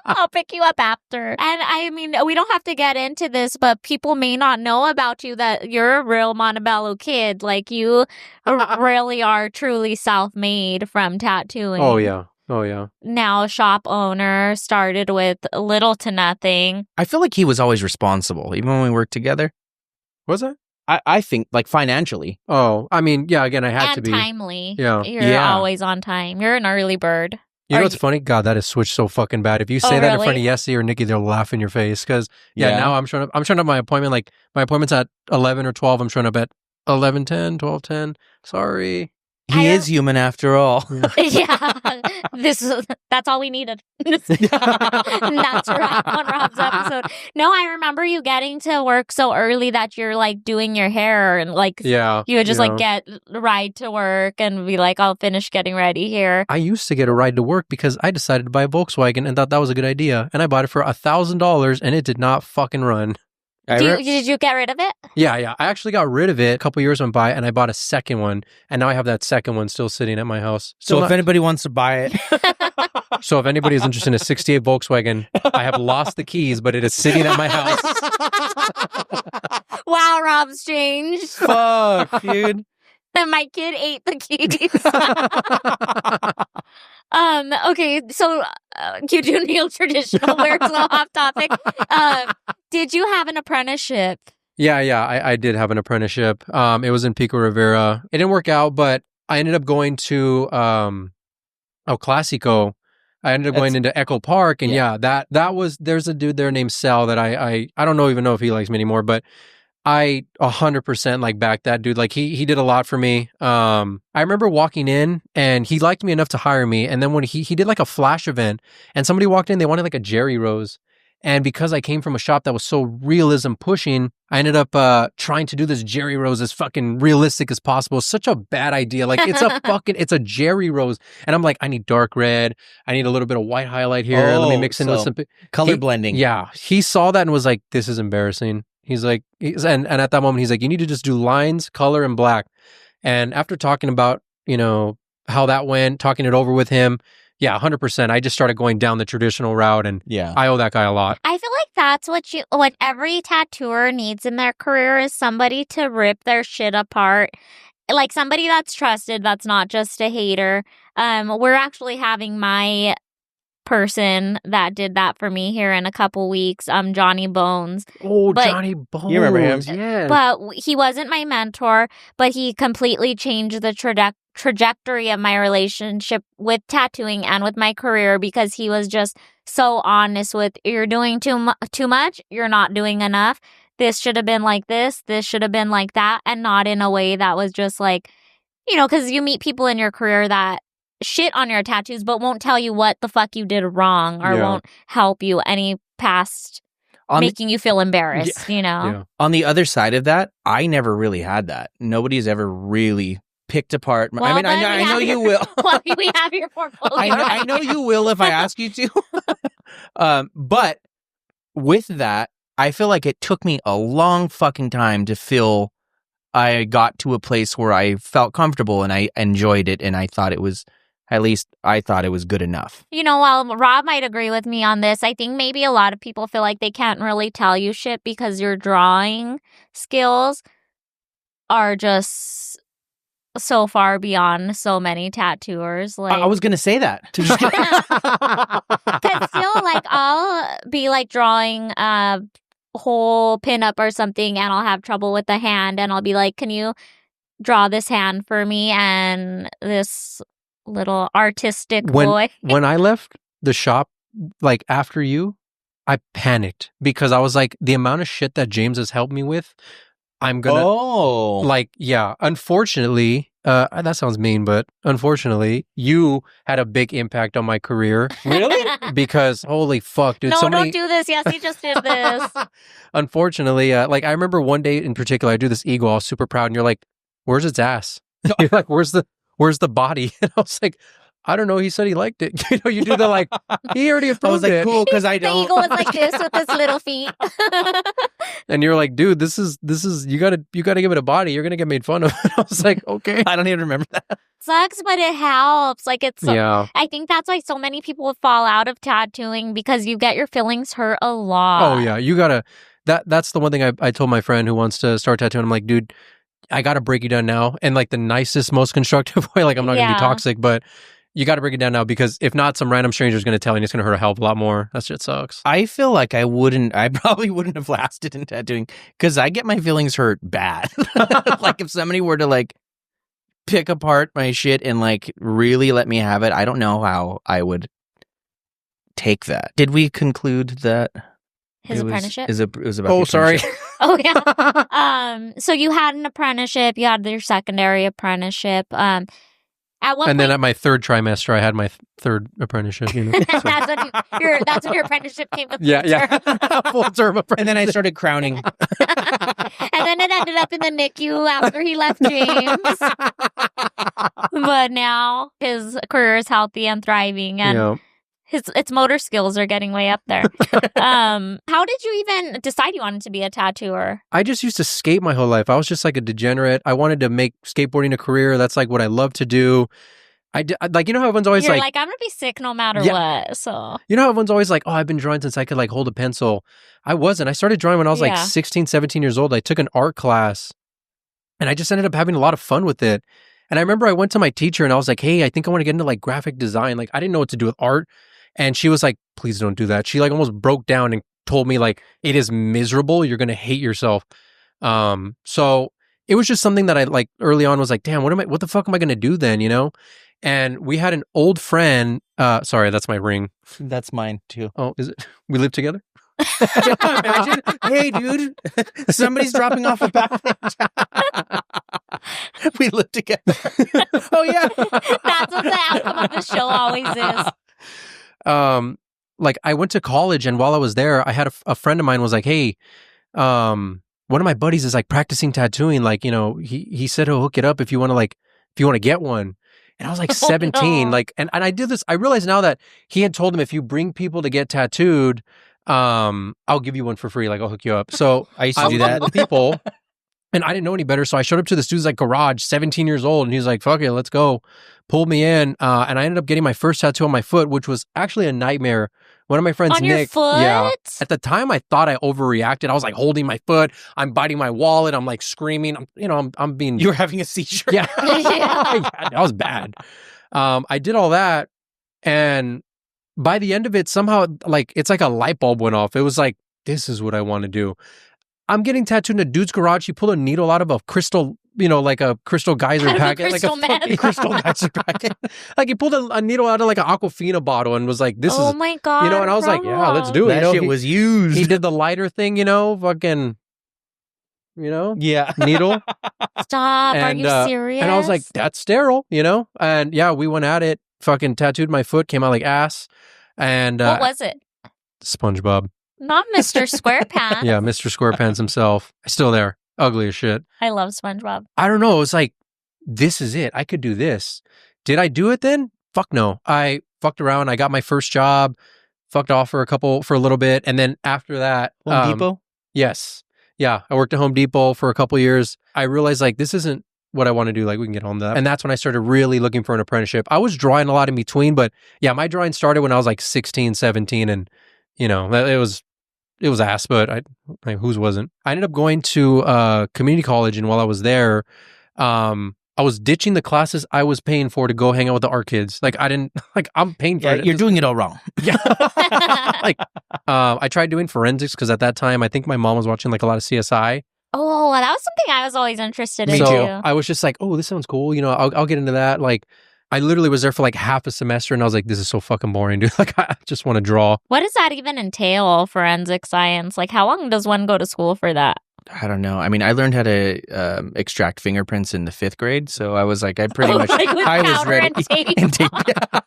I'll pick you up after. And I mean, we don't have to get into this, but people may not know about you that you're a real Montebello kid. Like, you really are truly self-made from tattooing. Oh, yeah. Oh, yeah. Now shop owner, started with little to nothing. I feel like he was always responsible, even when we worked together. Was it? I think, like, financially. Oh, I mean, yeah, again, I had to be. And timely. Yeah. You're always on time. You're an early bird. You know what's funny? God, that has switched so fucking bad. If you say that in front of Yessie or Nikki, they'll laugh in your face. Because, now I'm showing up my appointment. Like, my appointment's at 11 or 12. I'm showing up at 11:10, 12:10. Sorry. He is human after all. Yeah. That's all we needed. That's a wrap on Rob's episode. No, I remember you getting to work so early that you're like doing your hair and like you would just like get a ride to work and be like, I'll finish getting ready here. I used to get a ride to work because I decided to buy a Volkswagen and thought that was a good idea. And I bought it for $1,000 and it did not fucking run. Did you get rid of it? Yeah. I actually got rid of it. A couple years went by and I bought a second one. And now I have that second one still sitting at my house. So if anybody wants to buy it. So if anybody is interested in a 68 Volkswagen, I have lost the keys, but it is sitting at my house. Wow, Rob's changed. Fuck, dude. And my kid ate the keys. Okay, so you do nail traditional wear, so off topic. Did you have an apprenticeship? Yeah, I did have an apprenticeship. It was in Pico Rivera. It didn't work out, but I ended up going to Classico. I ended up going into Echo Park, and that was, there's a dude there named Sal that I don't even know if he likes me anymore, but I 100% like back that dude. Like he did a lot for me. I remember walking in and he liked me enough to hire me. And then when he did like a flash event and somebody walked in, they wanted like a Jerry Rose. And because I came from a shop that was so realism pushing, I ended up trying to do this Jerry Rose as fucking realistic as possible. It's such a bad idea. Like it's a Jerry Rose. And I'm like, I need dark red. I need a little bit of white highlight here. Let me mix in with some color blending. Yeah. He saw that and was like, this is embarrassing. He's like, and at that moment, he's like, you need to just do lines, color, and black. And after talking about, how that went, talking it over with him, yeah, 100%. I just started going down the traditional route, and I owe that guy a lot. I feel like that's what every tattooer needs in their career is somebody to rip their shit apart. Like somebody that's trusted, that's not just a hater. We're actually having my person that did that for me here in a couple weeks, Johnny Bones. Oh, Johnny Bones. You remember him? Yeah. But he wasn't my mentor, but he completely changed the trajectory of my relationship with tattooing and with my career because he was just so honest with, you're doing too much, you're not doing enough. This should have been like this should have been like that, and not in a way that was just like, because you meet people in your career that shit on your tattoos but won't tell you what the fuck you did wrong or won't help you any past making you feel embarrassed, Yeah. On the other side of that, I never really had that. Nobody's ever really picked apart. Well, I know you will. Well, we have your portfolio. I know you will if I ask you to. But with that, I feel like it took me a long fucking time to feel I got to a place where I felt comfortable and I enjoyed it, and I thought it was, at least I thought it was good enough. While Rob might agree with me on this, I think maybe a lot of people feel like they can't really tell you shit because your drawing skills are just so far beyond so many tattooers. Like, I was going to say that. Because still, like, I'll be like drawing a whole pinup or something and I'll have trouble with the hand and I'll be like, can you draw this hand for me? And this little artistic boy. When I left the shop, like after you, I panicked because I was like, the amount of shit that James has helped me with, I'm gonna unfortunately, that sounds mean, but unfortunately, you had a big impact on my career. Really? Because holy fuck, dude. No, don't do this. Yes, he just did this. Unfortunately, like I remember one day in particular, I do this eagle, I was super proud, and you're like, where's its ass? You're like, where's the body? And I was like, I don't know. He said he liked it. You do the like, he already approved it. I was like, cool, because I don't. The eagle was like this with his little feet. And you're like, dude, this is you gotta give it a body. You're gonna get made fun of. I was like, okay. I don't even remember that. Sucks, but it helps. Like yeah. I think that's why so many people fall out of tattooing because you get your feelings hurt a lot. Oh yeah, you gotta. That's the one thing I told my friend who wants to start tattooing. I'm like, dude, I gotta break you down now, in like the nicest, most constructive way. Like I'm not gonna be toxic, but you got to break it down now because if not, some random stranger is going to tell you and it's going to hurt a hell of a lot more. That shit sucks. I feel like I probably wouldn't have lasted in tattooing because I get my feelings hurt bad. Like if somebody were to like pick apart my shit and like really let me have it, I don't know how I would take that. Did we conclude that? His apprenticeship? It was about Oh, sorry. Oh, yeah. So you had an apprenticeship. You had your secondary apprenticeship. At what and then at my third trimester, I had my third apprenticeship. That's when your apprenticeship came with full term apprenticeship. And then I started crowning. And then it ended up in the NICU after he left James. But now his career is healthy and thriving, and its motor skills are getting way up there. How did you even decide you wanted to be a tattooer? I just used to skate my whole life. I was just like a degenerate. I wanted to make skateboarding a career. That's like what I love to do. How everyone's always You're like, I'm gonna be sick no matter what. So you know how everyone's always like, oh, I've been drawing since I could like hold a pencil. I wasn't. I started drawing when I was like 16, 17 years old. I took an art class and I just ended up having a lot of fun with it. And I remember I went to my teacher and I was like, hey, I think I want to get into like graphic design. Like I didn't know what to do with art. And she was like, please don't do that. She like almost broke down and told me like, it is miserable. You're going to hate yourself. So it was just something that I like early on was like, damn, what the fuck am I going to do then? And we had an old friend. Sorry, that's my ring. That's mine too. Oh, is it? We live together? Imagine, hey dude, somebody's dropping off a package. We live together. Oh yeah. That's what the outcome of the show always is. like I went to college, and while I was there, I had a friend of mine was like, hey, one of my buddies is like practicing tattooing. Like, you know, he said he'll hook it up if you want to get one. And I was like 17, no. like, and I did this. I realize now that he had told him, if you bring people to get tattooed, I'll give you one for free. Like, I'll hook you up. So I used to do that. with people, and I didn't know any better. So I showed up to this dude's like garage, 17 years old. And he's like, fuck it, let's go. Pulled me in. And I ended up getting my first tattoo on my foot, which was actually a nightmare. One of my friends, On your Nick. foot? Yeah. At the time, I thought I overreacted. I was like holding my foot. I'm biting my wallet. I'm like screaming. I'm being. You were having a seizure. Yeah. Yeah. That was bad. I did all that. And by the end of it, somehow, like, it's like a light bulb went off. It was like, this is what I want to do. I'm getting tattooed in a dude's garage. He pulled a needle out of a crystal, like a crystal geyser Out of a packet. crystal like a fucking crystal geyser packet. Like, he pulled a needle out of like an Aquafina bottle and was like, this Oh is, my God. and I was like, yeah, let's do it. That shit was used. He did the lighter thing, fucking, Yeah. needle. Stop. Are And, you serious? And I was like, that's sterile, And yeah, we went at it, fucking tattooed my foot, came out like ass. And what was it? SpongeBob. Not Mr. SquarePants. Yeah, Mr. SquarePants himself. Still there. Ugly as shit. I love SpongeBob. I don't know. It was like, this is it. I could do this. Did I do it then? Fuck no. I fucked around. I got my first job, fucked off for a little bit. And then after that. Home Depot? Yes. Yeah. I worked at Home Depot for a couple years. I realized like, this isn't what I want to do. Like, we can get on that. And that's when I started really looking for an apprenticeship. I was drawing a lot in between, but yeah, my drawing started when I was like 16, 17. And, it was ass, but whose wasn't? I ended up going to community college, and while I was there, I was ditching the classes I was paying for to go hang out with the art kids. Like, I didn't, like, I'm paying for Yeah, it. you're doing it all wrong. Yeah. I tried doing forensics because at that time, I think my mom was watching like a lot of CSI. Oh, that was something I was always interested in So too. I was just like, oh, this sounds cool. I'll get into that. Like, I literally was there for like half a semester, and I was like, this is so fucking boring, dude. Like, I just want to draw. What does that even entail, forensic science? Like, how long does one go to school for that? I don't know. I mean, I learned how to extract fingerprints in the 5th grade, so I was like, I pretty much, Like with I was powder ready. and tape. And tape, yeah.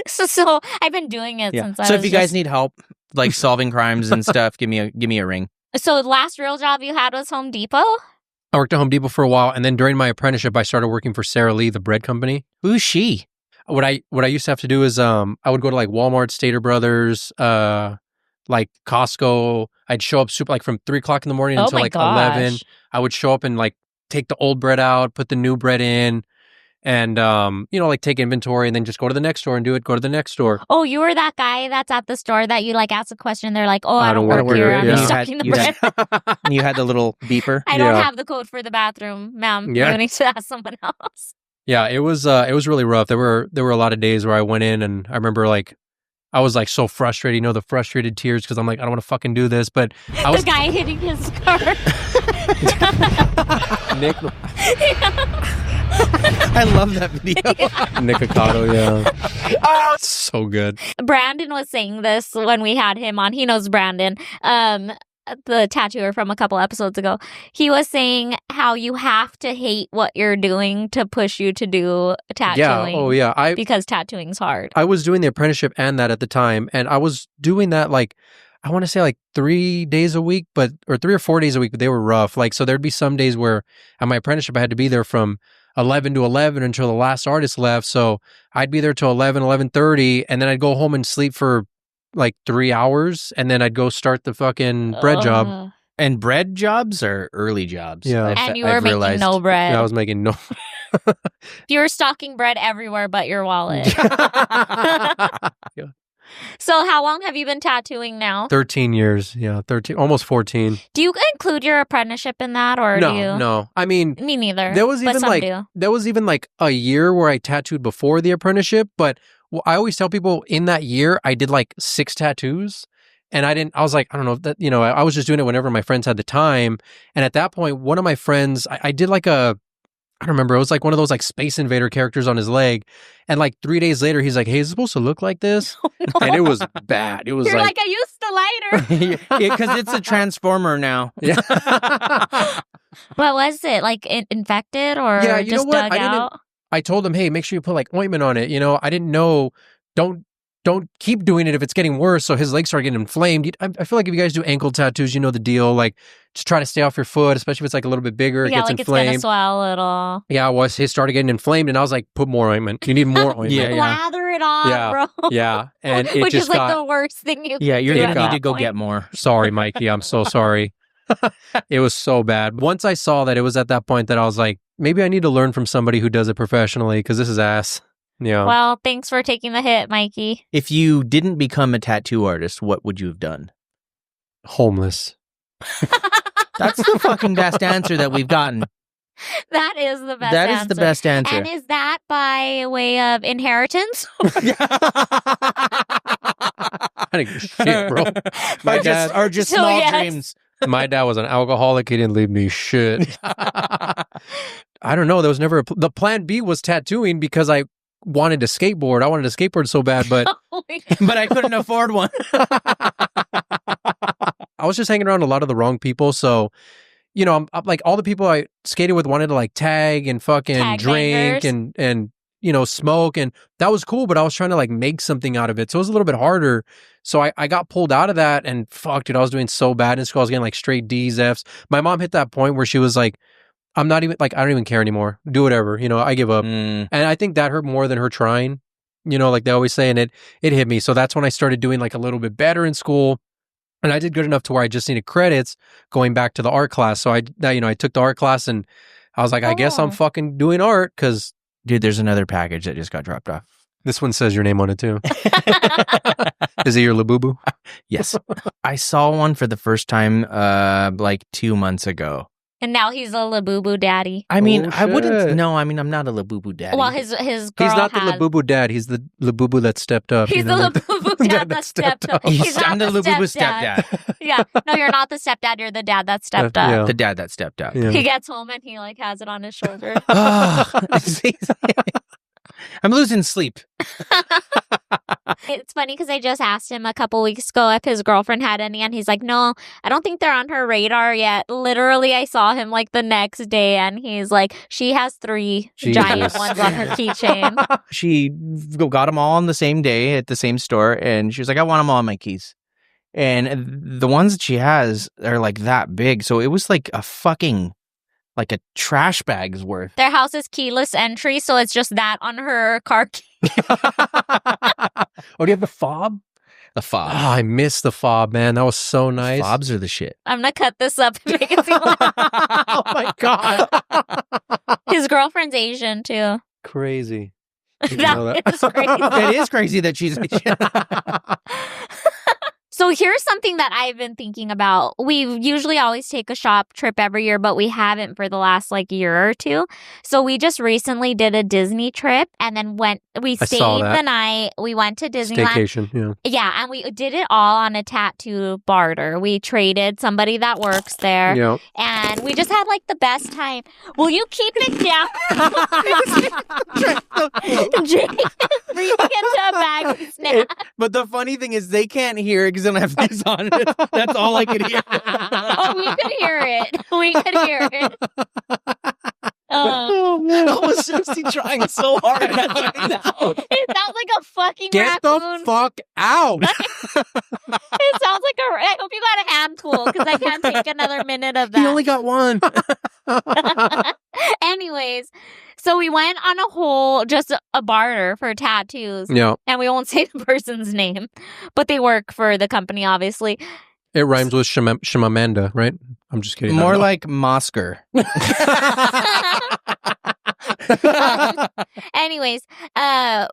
So I've been doing it Yeah. since I So was if you guys just- need help, like solving crimes and stuff, give me a ring. So the last real job you had was Home Depot? I worked at Home Depot for a while, and then during my apprenticeship, I started working for Sara Lee, the bread company. Who's she? What I used to have to do is I would go to like Walmart, Stater Brothers, like Costco. I'd show up super like from 3:00 in the morning Oh until my like gosh. 11. I would show up and like take the old bread out, put the new bread in, and like take inventory, and then just go to the next store and do it. Go to the next store. Oh, you were that guy that's at the store that you like ask a question. They're like, oh, I don't work work here. here. I'm Yeah. just stocking the You bread. had- You had the little beeper. I don't Yeah. have the code for the bathroom, ma'am. Yeah. You need to ask someone else. Yeah, it was really rough. There were a lot of days where I went in, and I remember like I was like so frustrated, the frustrated tears because I'm like, I don't want to fucking do this, but I was The guy hitting his car. Nick I love that video. Nicocado, yeah. Oh, it's so good. Brandon was saying this when we had him on. He knows Brandon, the tattooer from a couple episodes ago. He was saying how you have to hate what you're doing to push you to do tattooing. Yeah. Oh yeah. Because tattooing's hard. I was doing the apprenticeship and that at the time, and I was doing that like I want to say like 3 days a week, or 3 or 4 days a week, but they were rough. Like, so there'd be some days where at my apprenticeship I had to be there from 11 to 11 until the last artist left. So I'd be there till 11:30, and then I'd go home and sleep for like 3 hours, and then I'd go start the fucking bread job. Ugh. And bread jobs are early jobs. Yeah. And you were making no bread. Yeah, I was making no. You were stocking bread everywhere but your wallet. So how long have you been tattooing now? 13 years. Yeah, 13, almost 14. Do you include your apprenticeship in that, or do you? No. I mean, Me neither. there was but even some like do. there was even like a year where I tattooed before the apprenticeship, but I always tell people in that year I did like 6 tattoos, and I was like, I don't know, that I was just doing it whenever my friends had the time. And at that point, one of my friends, I did like I don't remember, it was like one of those like Space Invader characters on his leg, and like 3 days later he's like, hey, is it supposed to look like this? And it was bad. It was You're like, I used the lighter. Because it's a transformer now. yeah. What was it? Like infected or Yeah, you know just what? dug out? I told him, hey, make sure you put like ointment on it. I didn't know, don't don't keep doing it if it's getting worse. So his legs start getting inflamed. I feel like if you guys do ankle tattoos, you know the deal. Like, just try to stay off your foot, especially if it's like a little bit bigger. It Yeah, gets like inflamed. it's gonna swell a little. Yeah, well, his started getting inflamed, and I was like, put more ointment. You need more ointment. Yeah. Lather it on, Yeah. bro. Yeah, and it Which just is like got. the worst thing you Yeah, can you're do gonna at need that to go point. get more. Sorry, Mikey. I'm so sorry. It was so bad. Once I saw that, it was at that point that I was like, maybe I need to learn from somebody who does it professionally because this is ass. Yeah. Well, thanks for taking the hit, Mikey. If you didn't become a tattoo artist, what would you have done? Homeless. That's the fucking best answer that we've gotten. That is the best That answer. is the best answer. And is that by way of inheritance? I didn't give a shit, bro. Or just So, small yes. dreams. My dad was an alcoholic. He didn't leave me shit. I don't know. There was never the plan B was tattooing because I wanted to skateboard. I wanted to skateboard so bad, but But I couldn't afford one. I was just hanging around a lot of the wrong people. So, you know, I'm like all the people I skated with wanted to like tag and fucking Tag drink bangers. and you know, smoke, and that was cool, but I was trying to like make something out of it. So it was a little bit harder. So I got pulled out of that, and fuck, dude, I was doing so bad in school. I was getting like straight D's, F's. My mom hit that point where she was like, I'm not even like, I don't even care anymore. Do whatever. You know, I give up. Mm. And I think that hurt more than her trying, you know, like they always say, and it hit me. So that's when I started doing like a little bit better in school. And I did good enough to where I just needed credits going back to the art class. So I took the art class, and I was like, I guess I'm Oh. fucking doing art because Dude, there's another package that just got dropped off. this one says your name on it too. Is it your Labubu? Yes. I saw one for the first time like 2 months ago. And now he's a Labubu daddy. I mean, Oh, I wouldn't. shit. No, I mean, I'm not a Labubu daddy. Well, his girl He's not has... the Labubu dad. He's the Labubu that stepped up. He's you know, the like Labubu dad that stepped up. He's I'm not the the Labubu stepdad. stepdad. Yeah. No, you're not the stepdad. You're the dad that stepped up. Yeah. The dad that stepped up. Yeah. He gets home and he like has it on his shoulder. I'm losing sleep. It's funny because I just asked him a couple weeks ago if his girlfriend had any, and he's like, no, I don't think they're on her radar yet. Literally, I saw him like the next day, and he's like, she has 3 giant Jesus. ones on her keychain. She got them all on the same day at the same store, and she was like, I want them all on my keys. And the ones that she has are like that big. So it was like a fucking, like a trash bag's worth. Their house is keyless entry, so it's just that on her car key. Oh, do you have the fob? The fob. Oh, I miss the fob, man. That was so nice. Fobs are the shit. I'm gonna cut this up and make it seem like Oh my god. his girlfriend's Asian too. Crazy. Didn't know That that. is crazy. It is crazy that she's. So here's something that I've been thinking about. We usually always take a shop trip every year, but we haven't for the last like year or two. So we just recently did a Disney trip and then we I stayed saw that. the night. We went to Disneyland. Staycation, yeah. Yeah, and we did it all on a tattoo barter. We traded somebody that works there. Yeah. And we just had like the best time. Will you keep it down? Jake is reaching into a bag of snacks. But the funny thing is, they can't hear it because they don't have this on it. That's all I could hear. Oh, we could hear it. We could hear it. I was seriously trying so hard not to get it out. It sounds like a fucking Get raccoon. the fuck out. It sounds like a... I hope you got a hand tool because I can't take another minute of that. He only got one. Anyways, so we went on just a barter for tattoos. Yeah. And we won't say the person's name, but they work for the company, obviously. It rhymes with Shimamanda, right? I'm just kidding. More I don't know. like Mosker. Anyways, I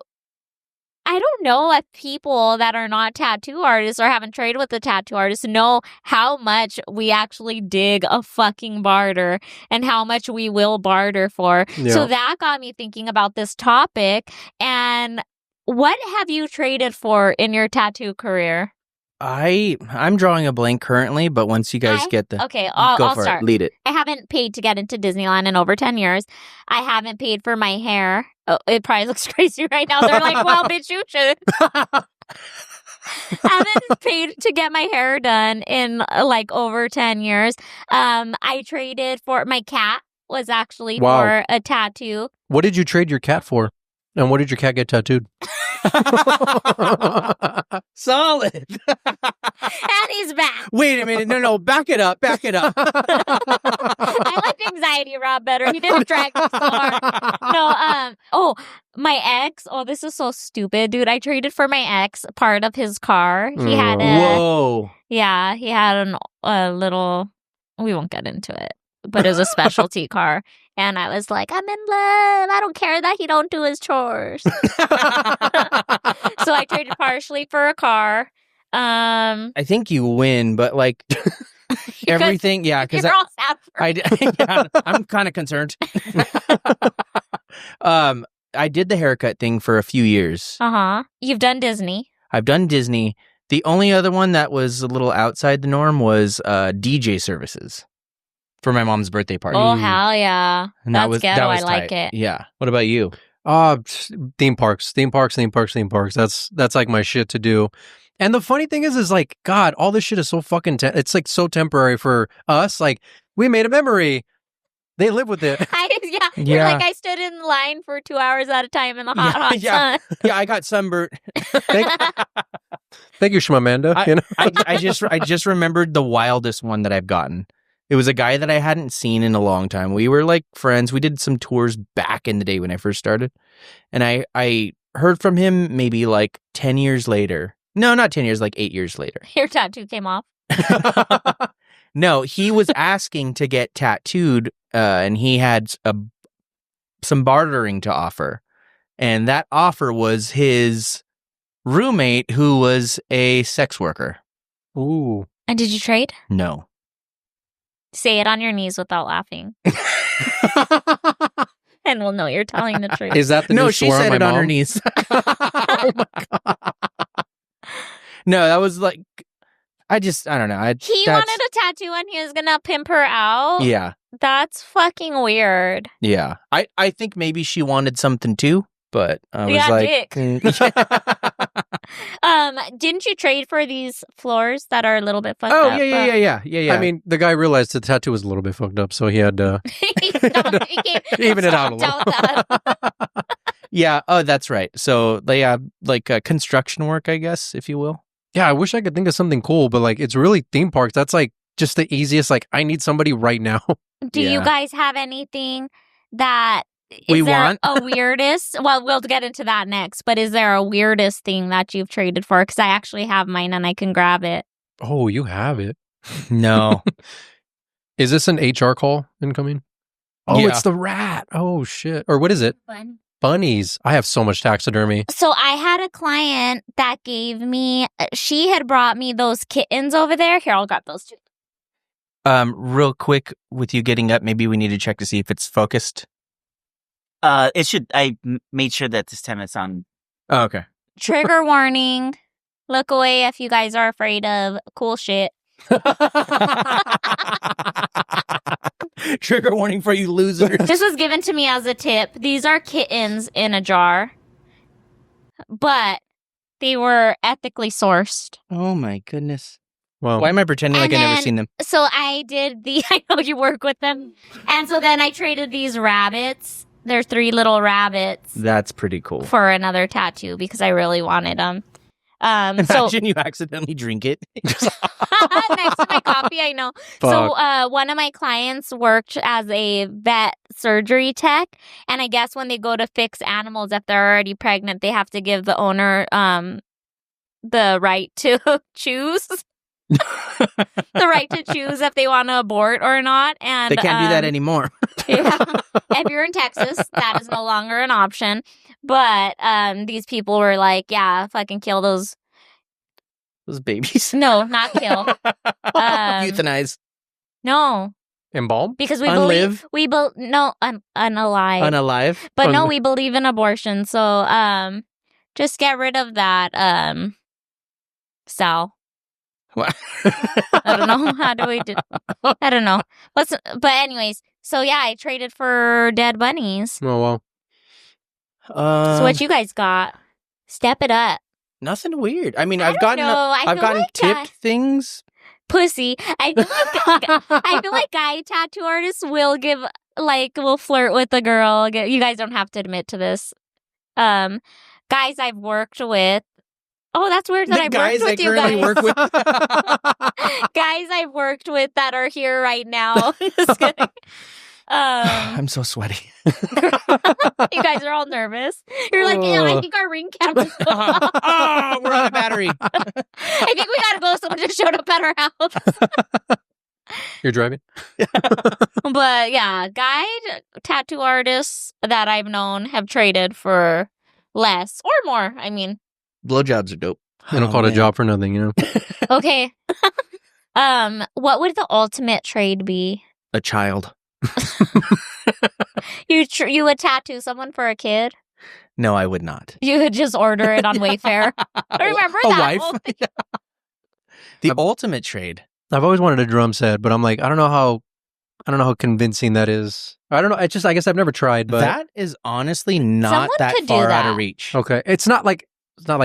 don't know if people that are not tattoo artists or haven't traded with a tattoo artist know how much we actually dig a fucking barter and how much we will barter for. Yeah. So that got me thinking about this topic. And what have you traded for in your tattoo career? I'm drawing a blank currently, but once you guys get the Okay, go I'll for start. it, lead it. I haven't paid to get into Disneyland in over 10 years. I haven't paid for my hair. Oh, it probably looks crazy right now. They're like, well, bitch, you should. Haven't paid to get my hair done in like over 10 years. I traded for my cat was actually Wow. for a tattoo. What did you trade your cat for? And what did your cat get tattooed? Solid. And he's back. Wait a minute. No, back it up. Back it up. I like anxiety Rob better. He didn't drag me so hard. No, my ex. Oh, this is so stupid, dude. I traded for my ex part of his car. He had Whoa. Yeah, he had a little, we won't get into it, but it was a specialty car. And I was like, I'm in love. I don't care that he don't do his chores. So I traded partially for a car. I think you win, but like everything, yeah, because You're all sad for I'm kind of concerned. I did the haircut thing for a few years. You've done Disney. I've done Disney. The only other one that was a little outside the norm was DJ services for my mom's birthday party. Oh, hell yeah. And That's ghetto. I tight. like it. Yeah. What about you? Theme parks. That's like my shit to do. And the funny thing is like, God, all this shit is so fucking, it's like so temporary for us. Like, we made a memory. They live with it. You're like, I stood in line for 2 hours at a time in the hot sun. Yeah, I got sunburnt. Thank you, Shmamanda. I just remembered the wildest one that I've gotten. It was a guy that I hadn't seen in a long time. We were like friends. We did some tours back in the day when I first started. And I heard from him maybe like 10 years later. No, not 10 years, like 8 years later. Your tattoo came off. No, he was asking to get tattooed and he had some bartering to offer. And that offer was his roommate who was a sex worker. Ooh. And did you trade? No. Say it on your knees without laughing. And we'll know you're telling the truth. Is that the no, new she swear said on it my on her mom? knees. Oh my God. No, that was like, I don't know. He wanted a tattoo and he was going to pimp her out? Yeah. That's fucking weird. Yeah. I think maybe she wanted something too, but I was Yeah, like... Didn't you trade for these floors that are a little bit fucked Oh, up? yeah. I mean, the guy realized the tattoo was a little bit fucked up, so he had to even it out a little. Yeah. Oh, that's right. So they have like construction work, I guess, if you will. Yeah, I wish I could think of something cool, but like it's really theme parks. That's like just the easiest. Like I need somebody right now. Do you Yeah. guys have anything that We is there want? a weirdest? Well, we'll get into that next. But is there a weirdest thing that you've traded for? Because I actually have mine and I can grab it. Oh, you have it. No. Is this an HR call incoming? Oh, Yeah. it's the rat. Oh shit. Or what is it? Bunnies. I have so much taxidermy. So I had a client that gave me. She had brought me those kittens over there. Here, I'll grab those too. Real quick, with you getting up, maybe we need to check to see if it's focused. It should. Made sure that this time it's on. Oh, okay. Trigger warning. Look away if you guys are afraid of cool shit. Trigger warning for you losers. This was given to me as a tip. These are kittens in a jar, but they were ethically sourced. Oh my goodness. Well, Why am I pretending like And I never then- seen them? So I did I know you work with them. And so then I traded these rabbits. They're 3 little rabbits That's pretty cool. for another tattoo because I really wanted them. So Imagine you accidentally drink it. next to my coffee, I know. So one of my clients worked as a vet surgery tech, and I guess when they go to fix animals, if they're already pregnant, they have to give the owner the right to choose. The right to choose if they want to abort or not. And They can't do that anymore. yeah. If you're in Texas, that is no longer an option. But these people were like, yeah, fucking kill those. Those babies. No, not kill. Euthanize. No, embalm? because we Unlive? unalive. Unalive. But no, we believe in abortion. So just get rid of that cell. What? I don't know. How do we do? I don't know. But anyways, so yeah, I traded for dead bunnies. Oh, well. So what you guys got? Step it up. Nothing weird. I mean, I I've don't gotten know. I I've feel gotten like tipped things. Pussy. I feel like guy tattoo artists will flirt with the girl. You guys don't have to admit to this. Guys I've worked with. Oh, that's weird that The I've guys worked I with you currently guys. work with. Guys I've worked with that are here right now. Just kidding. I'm so sweaty. You guys are all nervous. You're like, yeah, I think our ring camera's Oh, we're out of battery. I think we gotta go. Someone just showed up at our house. You're driving? But yeah, guide tattoo artists that I've known have traded for less or more. I mean, Blowjobs are dope. They don't call it a job for nothing, you know? okay. What would the ultimate trade be? A child. You would tattoo someone for a kid? No, I would not. You would just order it on Wayfair. Remember A that wife? whole thing? The ultimate trade. I've always wanted a drum set, but I'm like, I don't know how convincing that is. I don't know. I guess I've never tried, but That is honestly not Someone that could do far out that. of reach. okay. It's not like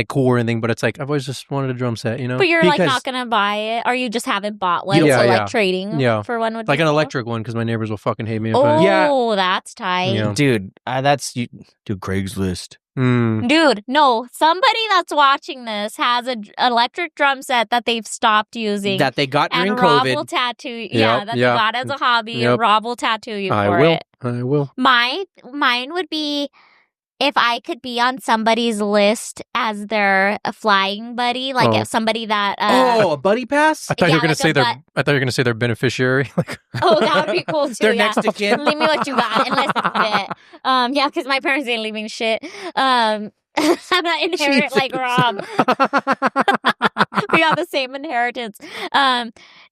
cool or anything, but it's like I've always just wanted a drum set, you know? But you're like Because- not gonna buy it, or you just haven't bought one. Yeah, so yeah. like trading for one would Like be an cool. electric one because my neighbors will fucking hate me if Oh, I. Yeah. that's tight. Yeah. Dude, that's you. Dude, Craigslist. Mm. Dude, no, somebody that's watching this has an electric drum set that they've stopped using. That they got during and Rob will COVID. tattoo. Yep, That yeah. they got as a hobby, Yep. and Rob will tattoo you I for will. it. I will. Mine would be if I could be on somebody's list as their flying buddy, like Oh. if somebody that. Oh, a buddy pass? I thought you Yeah, were gonna like say a their. butt- I thought you were gonna say their beneficiary. Like, Oh, that would be cool too. They're yeah. next to kin. Leave me what you got, unless it's fit. Yeah, because my parents ain't leaving shit. I'm not inherit like Rob. We have the same inheritance.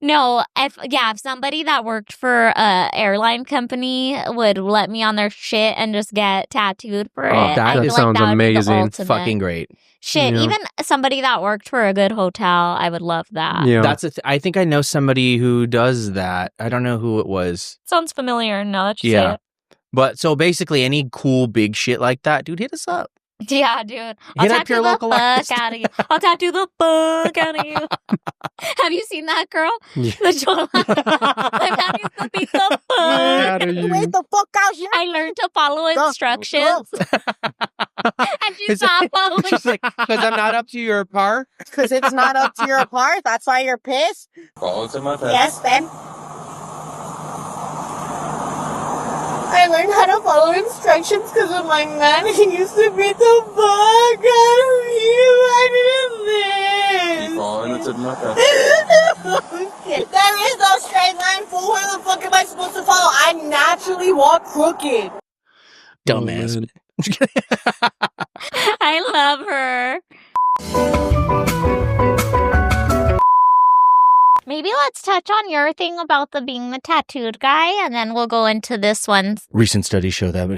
No, if somebody that worked for a airline company would let me on their shit and just get tattooed for it, that I feel sounds like that would be the amazing. ultimate. Fucking great. Shit, Yeah. even somebody that worked for a good hotel, I would love that. yeah. That's I think I know somebody who does that. I don't know who it was. Sounds familiar now that you say Yeah. it. But so basically any cool big shit like that, dude, hit us up. Yeah, dude. I'll Hit up tattoo your the local fuck artist. out of you. I'll tattoo the fuck out of you. Have you seen that girl? Yeah. The Jola. I'm happy to beat the fuck. Out of you. Wait the fuck out here. I learned to follow instructions. And she Is it- stopped following. She's like, because I'm not up to your par. Because it's not up to your part. That's why you're pissed. Yes, Ben. I learned how to follow instructions because of my man. He used to beat the fuck out of you. I didn't There is no straight line, fool. Where the fuck am I supposed to follow? I naturally walk crooked. Dumbass. Oh, man. I love her. Maybe let's touch on your thing about being the tattooed guy, and then we'll go into this one. Recent studies show that.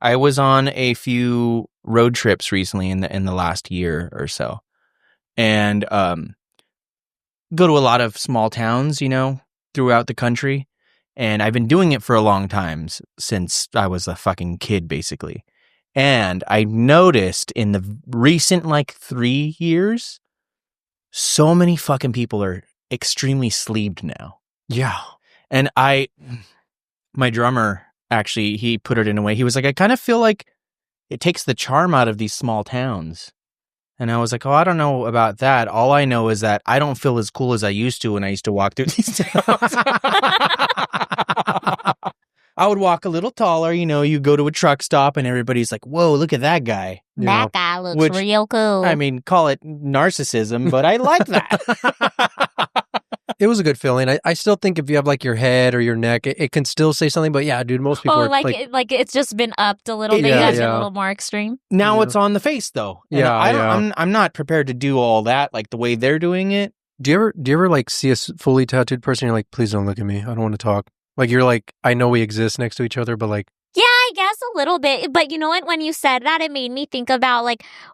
I was on a few road trips recently in the last year or so, and go to a lot of small towns, throughout the country. And I've been doing it for a long time, since I was a fucking kid, basically. And I noticed in the recent 3 years, so many fucking people are extremely sleeved now. Yeah. And my drummer, actually, he put it in a way. He was like, I kind of feel like it takes the charm out of these small towns. And I was like, oh, I don't know about that. All I know is that I don't feel as cool as I used to when I used to walk through these towns. I would walk a little taller, you go to a truck stop and everybody's like, whoa, look at that guy. That guy looks Which- real cool. I mean, call it narcissism, but I like that. It was a good feeling. I still think if you have your head or your neck, it can still say something. But yeah, dude, most people oh, are like it's just been upped a little bit. Yeah, You guys are yeah. a little more extreme. Now Yeah. it's on the face, though. And Yeah, I don't, yeah. I'm not prepared to do all that the way they're doing it. Do you ever see a fully tattooed person? And you're like, please don't look at me. I don't want to talk. You're like, I know we exist next to each other, but Yeah, I guess a little bit. But you know what? When you said that, it made me think about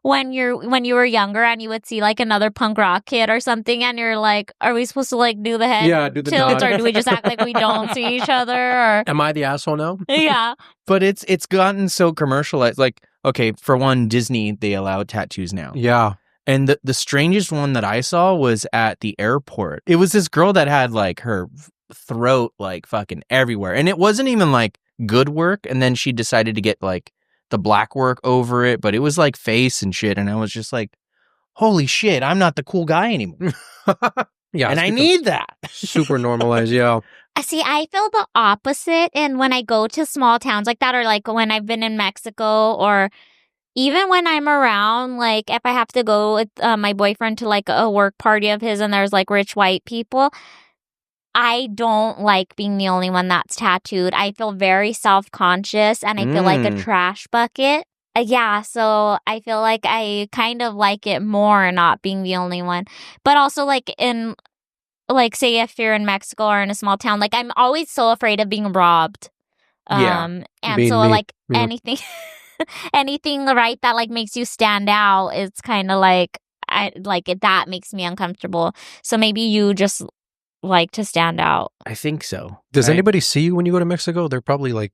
when you were younger and you would see another punk rock kid or something, and you're like, are we supposed to do the head yeah, do the tilt, nod. or do we just act like we don't see each other? Or Am I the asshole now? yeah, But it's gotten so commercialized. Okay, for one, Disney, they allow tattoos now. Yeah. And the strangest one that I saw was at the airport. It was this girl that had her throat like fucking everywhere. And it wasn't even like good work. And then she decided to get like the black work over it, but it was like face and shit. And I was just like, holy shit, I'm not the cool guy anymore. Yeah. And I need that. super normalized. Yeah. See, I feel the opposite. And when I go to small towns like that, or like when I've been in Mexico, or even when I'm around, like if I have to go with my boyfriend to like a work party of his and there's like rich white people, I don't like being the only one that's tattooed. I feel very self-conscious and I feel like a trash bucket. Yeah, so I feel like I kind of like it more not being the only one. But also like in, like say if you're in Mexico or in a small town, like I'm always so afraid of being robbed. And Being so me. like Yeah. anything right that like makes you stand out, it's kind of like that makes me uncomfortable. So maybe you just like to stand out. I think so. Does Right? anybody see you when you go to Mexico? They're probably like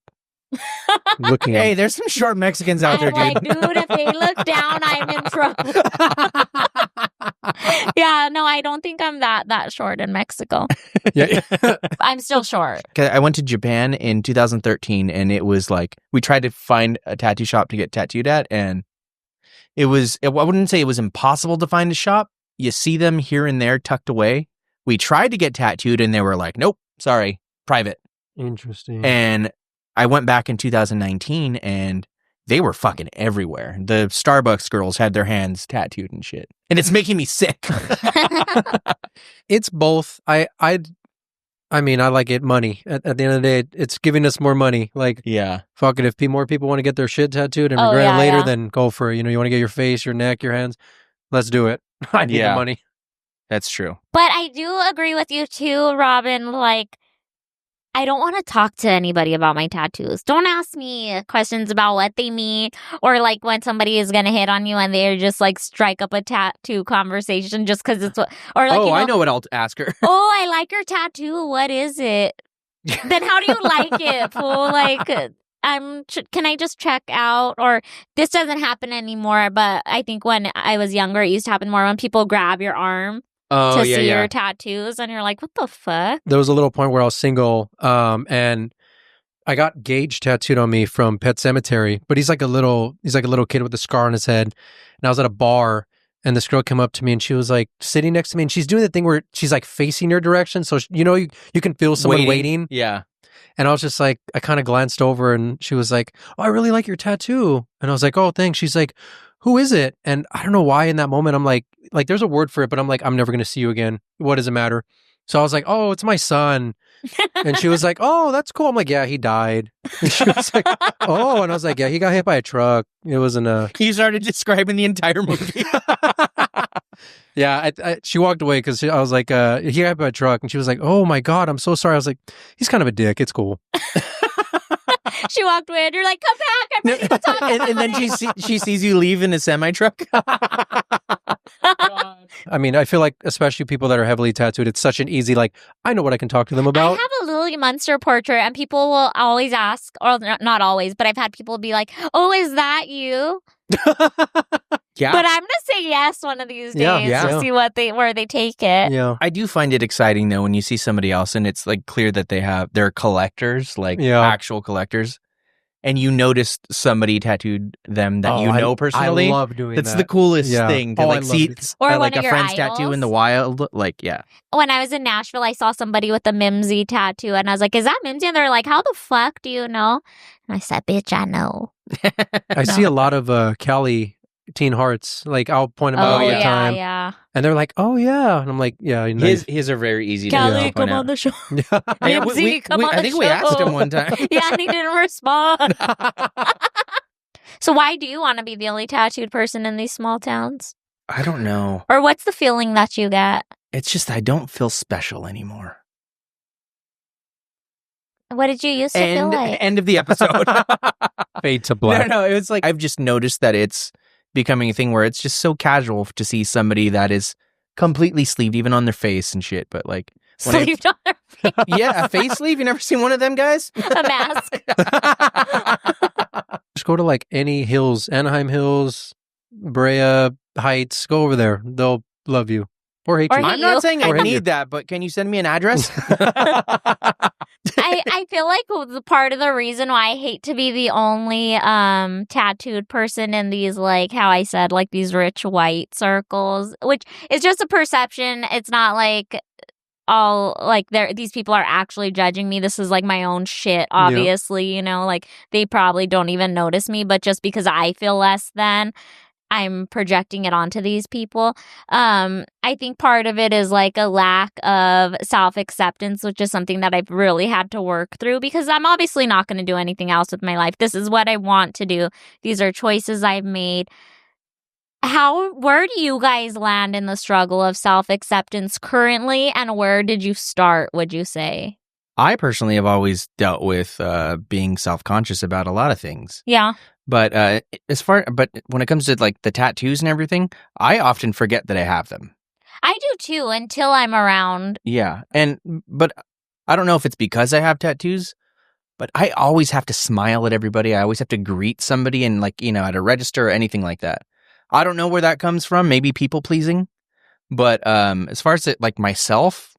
looking Hey, at there's some short Mexicans out there, I'm dude. like, dude, if they look down, I'm in trouble. Yeah, no, I don't think I'm that short in Mexico. Yeah. I'm still short. 'Cause I went to Japan in 2013 and it was like, we tried to find a tattoo shop to get tattooed at. And I wouldn't say it was impossible to find a shop. You see them here and there tucked away. We tried to get tattooed and they were like, nope, sorry, private. Interesting. And I went back in 2019 and they were fucking everywhere. The Starbucks girls had their hands tattooed and shit. And it's making me sick. It's both. I mean, I like it money. At the end of the day, it's giving us more money. Like, Yeah. fuck it. If more people want to get their shit tattooed and Oh, regret yeah, it later, yeah. then go for it. You know, you want to get your face, your neck, your hands. Let's do it. I need Yeah. the money. That's true. But I do agree with you too, Robin. Like, I don't want to talk to anybody about my tattoos. Don't ask me questions about what they mean, or like when somebody is gonna hit on you and they're just like strike up a tattoo conversation just because it's what, or like, I know what I'll ask her. oh, I like your tattoo. What is it? Then how do you like it, fool? Like, can I just check out? Or this doesn't happen anymore, but I think when I was younger, it used to happen more when people grab your arm to see your tattoos, and you're like, what the fuck? There was a little point where I was single, and I got Gage tattooed on me from Pet Cemetery, but he's like a little kid with a scar on his head. And I was at a bar, and this girl came up to me, and she was like sitting next to me, and she's doing the thing where she's like facing your direction, so you can feel someone waiting. Yeah. And I was just like, I kind of glanced over, and she was like, "Oh, I really like your tattoo." And I was like, "Oh, thanks." She's like, "Who is it?" And I don't know why in that moment I'm like there's a word for it, but I'm like, I'm never gonna see you again. What does it matter? So I was like, "Oh, it's my son." And she was like, "Oh, that's cool." I'm like, "Yeah, he died." And she was like, "Oh," and I was like, "Yeah, he got hit by a truck. It wasn't a." You started describing the entire movie. Yeah, she walked away because I was like, "He got hit by a truck," and she was like, "Oh my God, I'm so sorry." I was like, "He's kind of a dick. It's cool." She walked away, and you're like, come back. I'm ready to talk about and then she sees you leave in a semi truck. I mean, I feel like especially people that are heavily tattooed, it's such an easy, like, I know what I can talk to them I about. have a Lily Munster portrait, and people will always ask, or not always, but I've had people be like, "Oh, is that you?" Yeah. But I'm gonna say yes one of these days Yeah. to see where they take it. Yeah. I do find it exciting though when you see somebody else and it's like clear that they're collectors, like Yeah. actual collectors. And you notice somebody tattooed them that you know personally. I love doing That's that. the coolest Yeah. thing to Oh, I like love see it. Or like one of a your friend's tattoo in the idols. wild. Like, yeah. When I was in Nashville, I saw somebody with a Mimsy tattoo, and I was like, "Is that Mimsy?" And they're like, "How the fuck do you know?" And I said, "Bitch, I know." I see a lot of Cali teen hearts. Like, I'll point them out all the time. yeah. And they're like, "Oh, yeah." And I'm like, "Yeah." His are very easy to Kelly, point come out. on the show. Yeah, Mimsy, come on I the think we asked show. him one time. Yeah, and he didn't respond. So why do you want to be the only tattooed person in these small towns? I don't know. Or what's the feeling that you get? It's just I don't feel special anymore. What did you used to feel like? End of the episode. Fade to black. No, it's like I've just noticed that it's becoming a thing where it's just so casual to see somebody that is completely sleeved, even on their face and shit. But like, when I- Sleeved on their face. yeah, a face sleeve. You never seen one of them guys? A mask. Just go to like any hills, Anaheim Hills, Brea Heights. Go over there. They'll love you. Or hate Or you. hate I'm not you. saying Or I hate you. need that, but can you send me an address? I feel like the part of the reason why I hate to be the only tattooed person in these, like how I said, like these rich white circles, which is just a perception. It's not like all like these people are actually judging me. This is like my own shit, obviously, you know, like they probably don't even notice me, but just because I feel less than, I'm projecting it onto these people. I think part of it is like a lack of self-acceptance, which is something that I've really had to work through because I'm obviously not going to do anything else with my life. This is what I want to do. These are choices I've made. Where do you guys land in the struggle of self-acceptance currently, and where did you start, would you say? I personally have always dealt with being self-conscious about a lot of things. Yeah. But but when it comes to like the tattoos and everything, I often forget that I have them. I do too until I'm around. Yeah. But I don't know if it's because I have tattoos, but I always have to smile at everybody. I always have to greet somebody and like, you know, at a register or anything like that. I don't know where that comes from. Maybe people pleasing. But as far as like myself,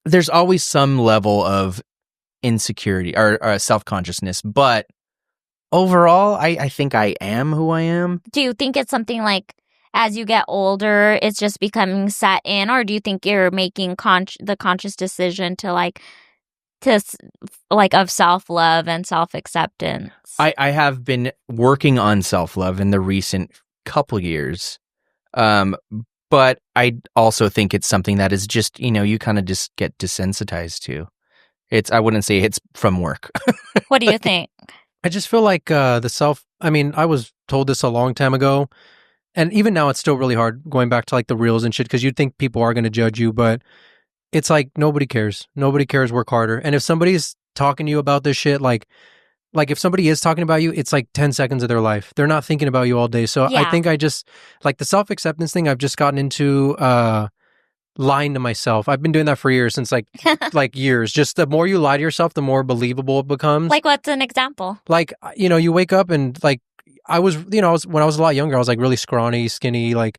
there's always some level of insecurity or self-consciousness, but overall I think I am who I am. Do you think it's something like as you get older it's just becoming set in, or do you think you're making the conscious decision to of self-love and self-acceptance? I have been working on self-love in the recent couple years, but I also think it's something that is just, you know, you kind of just get desensitized to. I wouldn't say it's from work. What do you think? I just feel like I was told this a long time ago, and even now it's still really hard going back to like the reels and shit because you'd think people are going to judge you, but it's like nobody cares. Nobody cares. Work harder. And if somebody's talking to you about this shit, like if somebody is talking about you, it's like 10 seconds of their life. They're not thinking about you all day. So Yeah. I think I just like the self-acceptance thing. I've just gotten into lying to myself. I've been doing that for years, since like years. Just the more you lie to yourself, the more believable it becomes. Like, what's an example? Like, you know, you wake up and like when I was a lot younger, I was like really scrawny, skinny, like,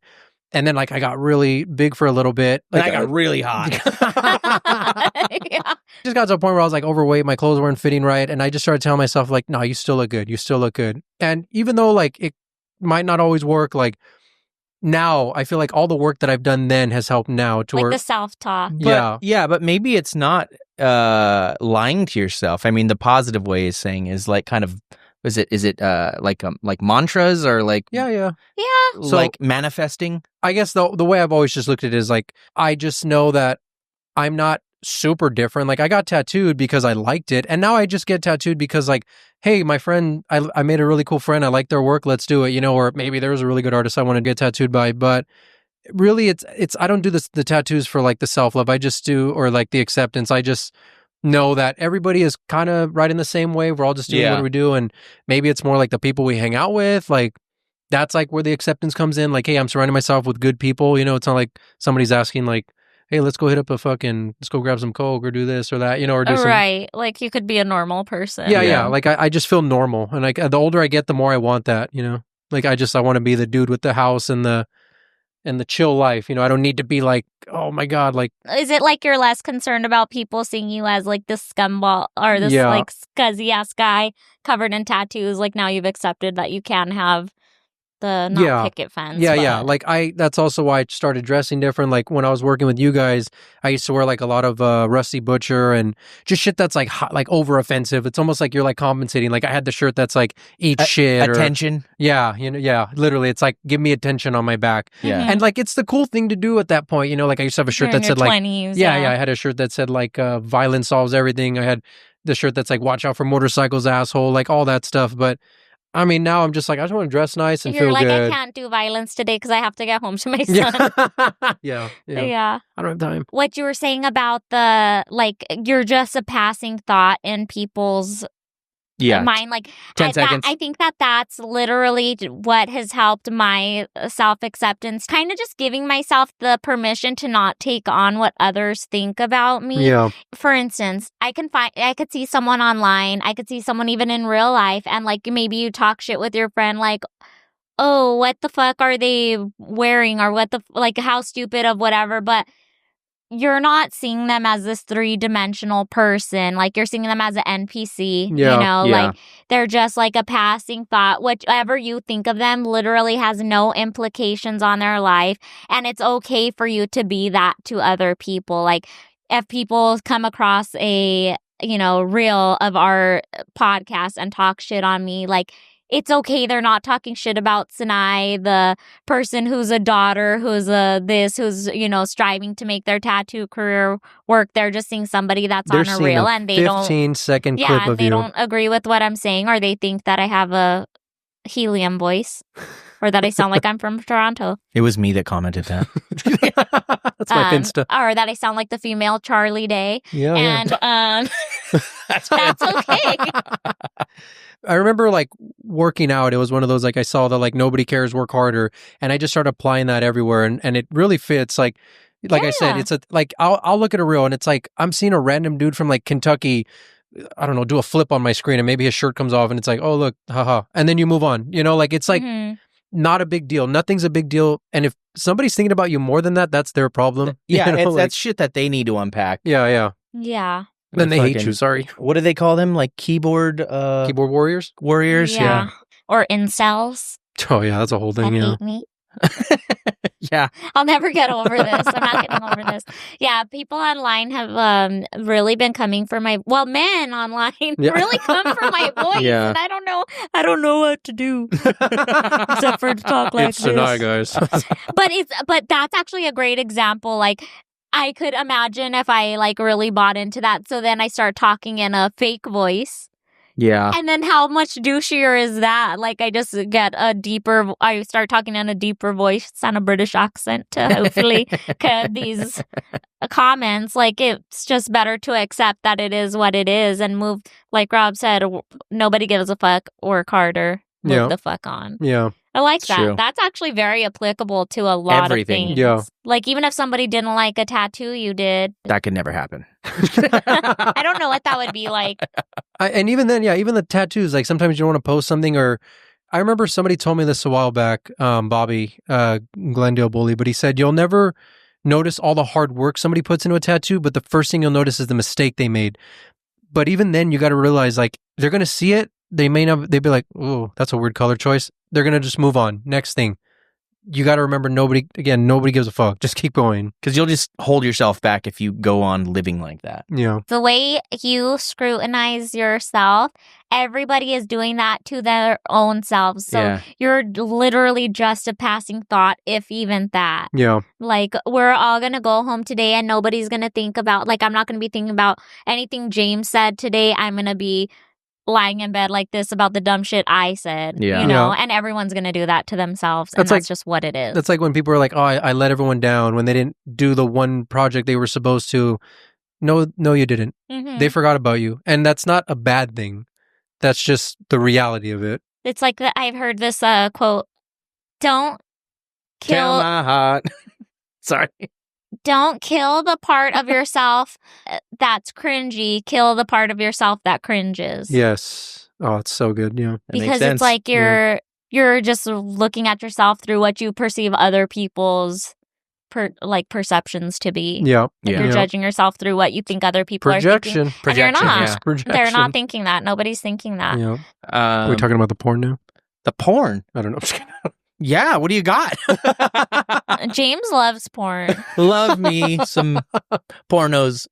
and then like I got really big for a little bit. Like I got really hot. Yeah. Just got to a point where I was like overweight, my clothes weren't fitting right, and I just started telling myself like, no, you still look good. You still look good. And even though like it might not always work, like now I feel like all the work that I've done then has helped now to Like where the self-talk. But maybe it's not lying to yourself. I mean, the positive way is saying is like kind of is it like mantras or like Yeah. So- like manifesting? I guess the way I've always just looked at it is like, I just know that I'm not super different. Like I got tattooed because I liked it, and now I just get tattooed because like, hey, my friend, I made a really cool friend, I like their work, let's do it, you know. Or maybe there's a really good artist I want to get tattooed by. But really it's I don't do the tattoos for like the self-love. I just do, or like the acceptance. I just know that everybody is kind of right in the same way. We're all just doing what we do, and maybe it's more like the people we hang out with, like that's like where the acceptance comes in. Like, hey, I'm surrounding myself with good people, you know. It's not like somebody's asking like, hey, let's go let's go grab some Coke or do this or that, you know, or do some... Right. Like you could be a normal person. Yeah. Like I just feel normal. And like the older I get, the more I want that, you know. Like I want to be the dude with the house and the chill life, you know. I don't need to be like, oh my God, like... Is it like you're less concerned about people seeing you as like this scumball or this like scuzzy ass guy covered in tattoos? Like now you've accepted that you can have the not picket fence. Yeah. Like that's also why I started dressing different. Like when I was working with you guys, I used to wear like a lot of Rusty Butcher and just shit that's like hot, like over offensive. It's almost like you're like compensating. Like I had the shirt that's like eat shit. Attention. Yeah. You know, yeah. Literally. It's like, give me attention on my back. Yeah. And like, it's the cool thing to do at that point. You know, like I used to have a shirt You're in that your said like, 20s, yeah. I had a shirt that said like, violence solves everything. I had the shirt that's like, watch out for motorcycles, asshole, like all that stuff. But I mean, now I'm just like, I just want to dress nice and You're feel like, good. I can't do violence today because I have to get home to my son. Yeah. Yeah. I don't have time. What you were saying about the, like, you're just a passing thought in people's mind. Like, 10 seconds. I think that's literally what has helped my self-acceptance. Kind of just giving myself the permission to not take on what others think about me. Yeah. For instance, I could see someone online. I could see someone even in real life. And like, maybe you talk shit with your friend, like, oh, what the fuck are they wearing, or what the like, how stupid of whatever, but you're not seeing them as this 3-dimensional person. Like, you're seeing them as an NPC, Yeah, you know, yeah. like they're just like a passing thought. Whatever you think of them literally has no implications on their life. And it's okay for you to be that to other people. Like, if people come across a, you know, reel of our podcast and talk shit on me, like, it's okay. They're not talking shit about Sinai, the person who's a daughter, who's who's, you know, striving to make their tattoo career work. They're just seeing somebody that's They're on a seeing reel, a and they don't. 15-second Yeah, clip and of they you. don't agree with what I'm saying, or they think that I have a helium voice, or that I sound like I'm from Toronto. It was me that commented that. That's my Finsta. Or that I sound like the female Charlie Day. Yeah, yeah. And that's okay. I remember like working out. It was one of those, like, I saw the like nobody cares, work harder, and I just started applying that everywhere, and it really fits. Like I said, Yeah. it's a like I'll look at a reel and it's like I'm seeing a random dude from like Kentucky, I don't know, do a flip on my screen, and maybe his shirt comes off, and it's like, oh look, haha, and then you move on. You know, like it's like Mhm. not a big deal. Nothing's a big deal, and if somebody's thinking about you more than that, that's their problem. Yeah, You know, like- that's shit that they need to unpack. yeah. Yeah. Then they hate Fucking- you. Sorry, What do they call them? Like keyboard keyboard warriors. warriors? Yeah. Or incels Oh yeah, that's a whole that thing. Yeah. hate me. Yeah. I'll never get over this. I'm not getting over this. Yeah, people online have really been coming for my men online Yeah. really come for my voice, Yeah. and I don't know what to do except for to talk like It's Sinai, this. guys. But that's actually a great example. Like, I could imagine if I like really bought into that. So then I start talking in a fake voice. Yeah. And then how much douchier is that? Like, I just get I start talking in a deeper voice and a British accent to hopefully get these comments. Like, it's just better to accept that it is what it is and move, like Rob said, nobody gives a fuck, work harder, move Yeah. the fuck on. Yeah. I like It's that. true. That's actually very applicable to a lot Everything. of things. Yeah. Like, even if somebody didn't like a tattoo you did, That could never happen. I don't know what that would be like. And even then, yeah, even the tattoos, like sometimes you don't want to post something, or I remember somebody told me this a while back, Bobby, Glendale Bully, but he said, you'll never notice all the hard work somebody puts into a tattoo, but the first thing you'll notice is the mistake they made. But even then, you got to realize, like, they're going to see it. They'd be like, oh, that's a weird color choice. They're going to just move on. Next thing. You got to remember, nobody gives a fuck. Just keep going. Because you'll just hold yourself back if you go on living like that. Yeah. The way you scrutinize yourself, everybody is doing that to their own selves. So Yeah. you're literally just a passing thought, if even that. Yeah. Like, we're all going to go home today and nobody's going to think about, like, I'm not going to be thinking about anything James said today. I'm going to be lying in bed like this about the dumb shit I said, Yeah. you know, Yeah. and everyone's going to do that to themselves. And That's that's like- just what it is. That's like when people are like, oh, I let everyone down when they didn't do the one project they were supposed to. No, you didn't. Mhm. They forgot about you. And that's not a bad thing. That's just the reality of it. It's like I've heard this quote, don't Tell kill my heart. Sorry. don't kill the part of yourself that's cringy, kill the part of yourself that cringes. Yes. Oh, it's so good. Yeah. That makes Because sense. it's like you're just looking at yourself through what you perceive other people's perceptions to be. Yeah. Like, Yeah. you're judging yourself through what you think other people are thinking. Projection. And you're not. yeah. Projection. They're not thinking that. Nobody's thinking that. Yeah. Are we talking about the porn now? the porn. I don't know. I'm just kidding. Yeah. What do you got? James loves porn. Love me some pornos.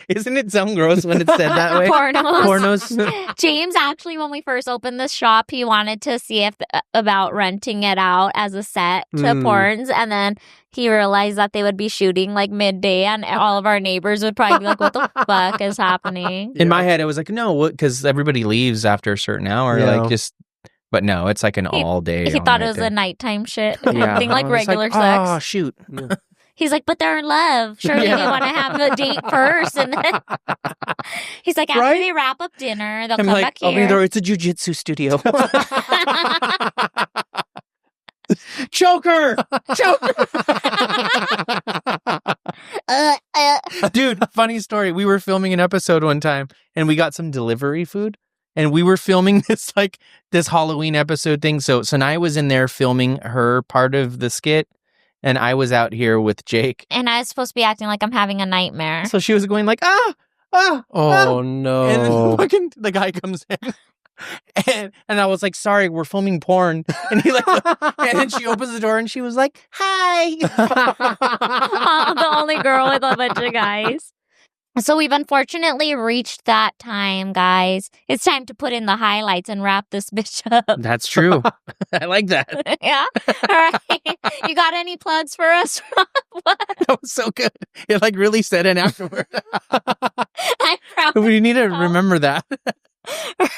Isn't it so gross when it's said that way? Pornos. James actually, when we first opened this shop, he wanted to see if about renting it out as a set to porns, and then he realized that they would be shooting like midday, and all of our neighbors would probably be like, "What the fuck is happening?" In my head, it was like, no, because everybody leaves after a certain hour. Yeah. Like, just, but no, it's like an all day. He thought it was a nighttime shit, something like I was regular like, sex. Oh, shoot. He's like, but they're in love. Surely they want to have a date first, and then he's like, after Right? they wrap up dinner, they'll I'm come like, back opening here. the door, it's a jujitsu studio. Choker! Dude, funny story. We were filming an episode one time and we got some delivery food And we were filming this Halloween episode thing. So Sanaya was in there filming her part of the skit, and I was out here with Jake. And I was supposed to be acting like I'm having a nightmare. So she was going like, Oh no. And then the guy comes in. And I was like, sorry, we're filming porn. And he and then she opens the door and she was like, hi. The only girl with a bunch of guys. So we've unfortunately reached that time, guys. It's time to put in the highlights and wrap this bitch up. That's true. I like that. Yeah. All right. You got any plugs for us, Rob? What? That was so good. It really set in afterward. I'm proud. We need to remember that.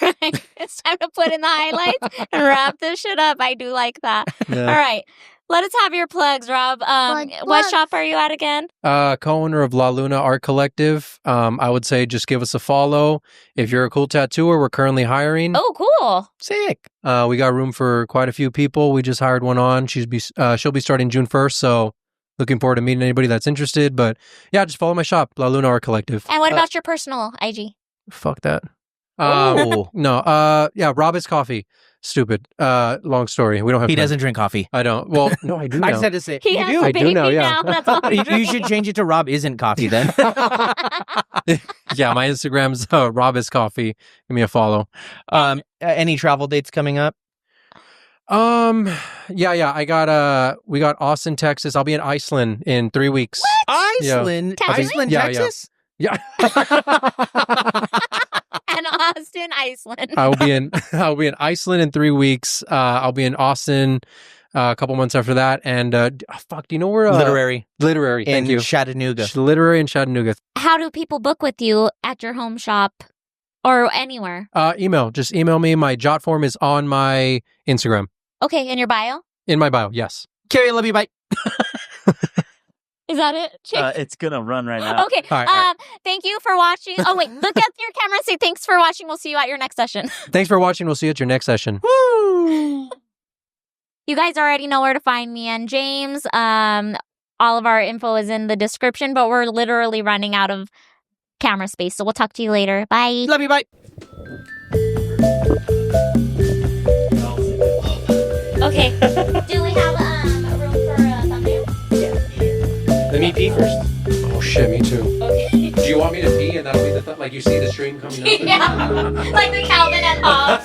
Right. It's time to put in the highlights and wrap this shit up. I do like that. Yeah. All right. Let us have your plugs, Rob. What shop are you at again? Co-owner of La Luna Art Collective. I would say just give us a follow. If you're a cool tattooer, we're currently hiring. Oh, cool. Sick. We got room for quite a few people. We just hired one on. She'll be starting June 1st, so looking forward to meeting anybody that's interested. But yeah, just follow my shop, La Luna Art Collective. And what about your personal IG? Fuck that. Oh. No. Yeah, Robert's Coffee. Stupid. Long story. We don't have He time. doesn't drink coffee. I don't. Well, no, I do now. I just had to say. He You has do? a I baby do know, yeah. now. That's all. You should change it to Rob isn't coffee then. Yeah, my Instagram's Rob is Coffee. Give me a follow. Any travel dates coming up? Yeah. We got Austin, Texas. I'll be in Iceland in 3 weeks. Iceland? Yeah. Iceland, Yeah, Texas? Yeah. And Austin, Iceland. I'll be in Iceland in 3 weeks. I'll be in Austin a couple months after that. And do you know where Literary. Literary. Thank in you. Chattanooga. Literary in Chattanooga. How do people book with you at your home shop or anywhere? Email. Just email me. My jot form is on my Instagram. Okay, in your bio? In my bio, yes. Carrie, I love you. Bye. Is that it? Chick? It's gonna run right now. Okay. All right. Thank you for watching. Oh, wait. Look at your camera and say thanks for watching. We'll see you at your next session. Thanks for watching. We'll see you at your next session. Woo! You guys already know where to find me and James. All of our info is in the description, but we're literally running out of camera space. So we'll talk to you later. Bye. Love you. Bye. Okay. Do we have room for a thumbnail? Let me pee first. Oh shit, me too. Okay. Do you want me to pee and that'll be the like you see the stream coming up? Yeah. Like the Calvin and Hobbes.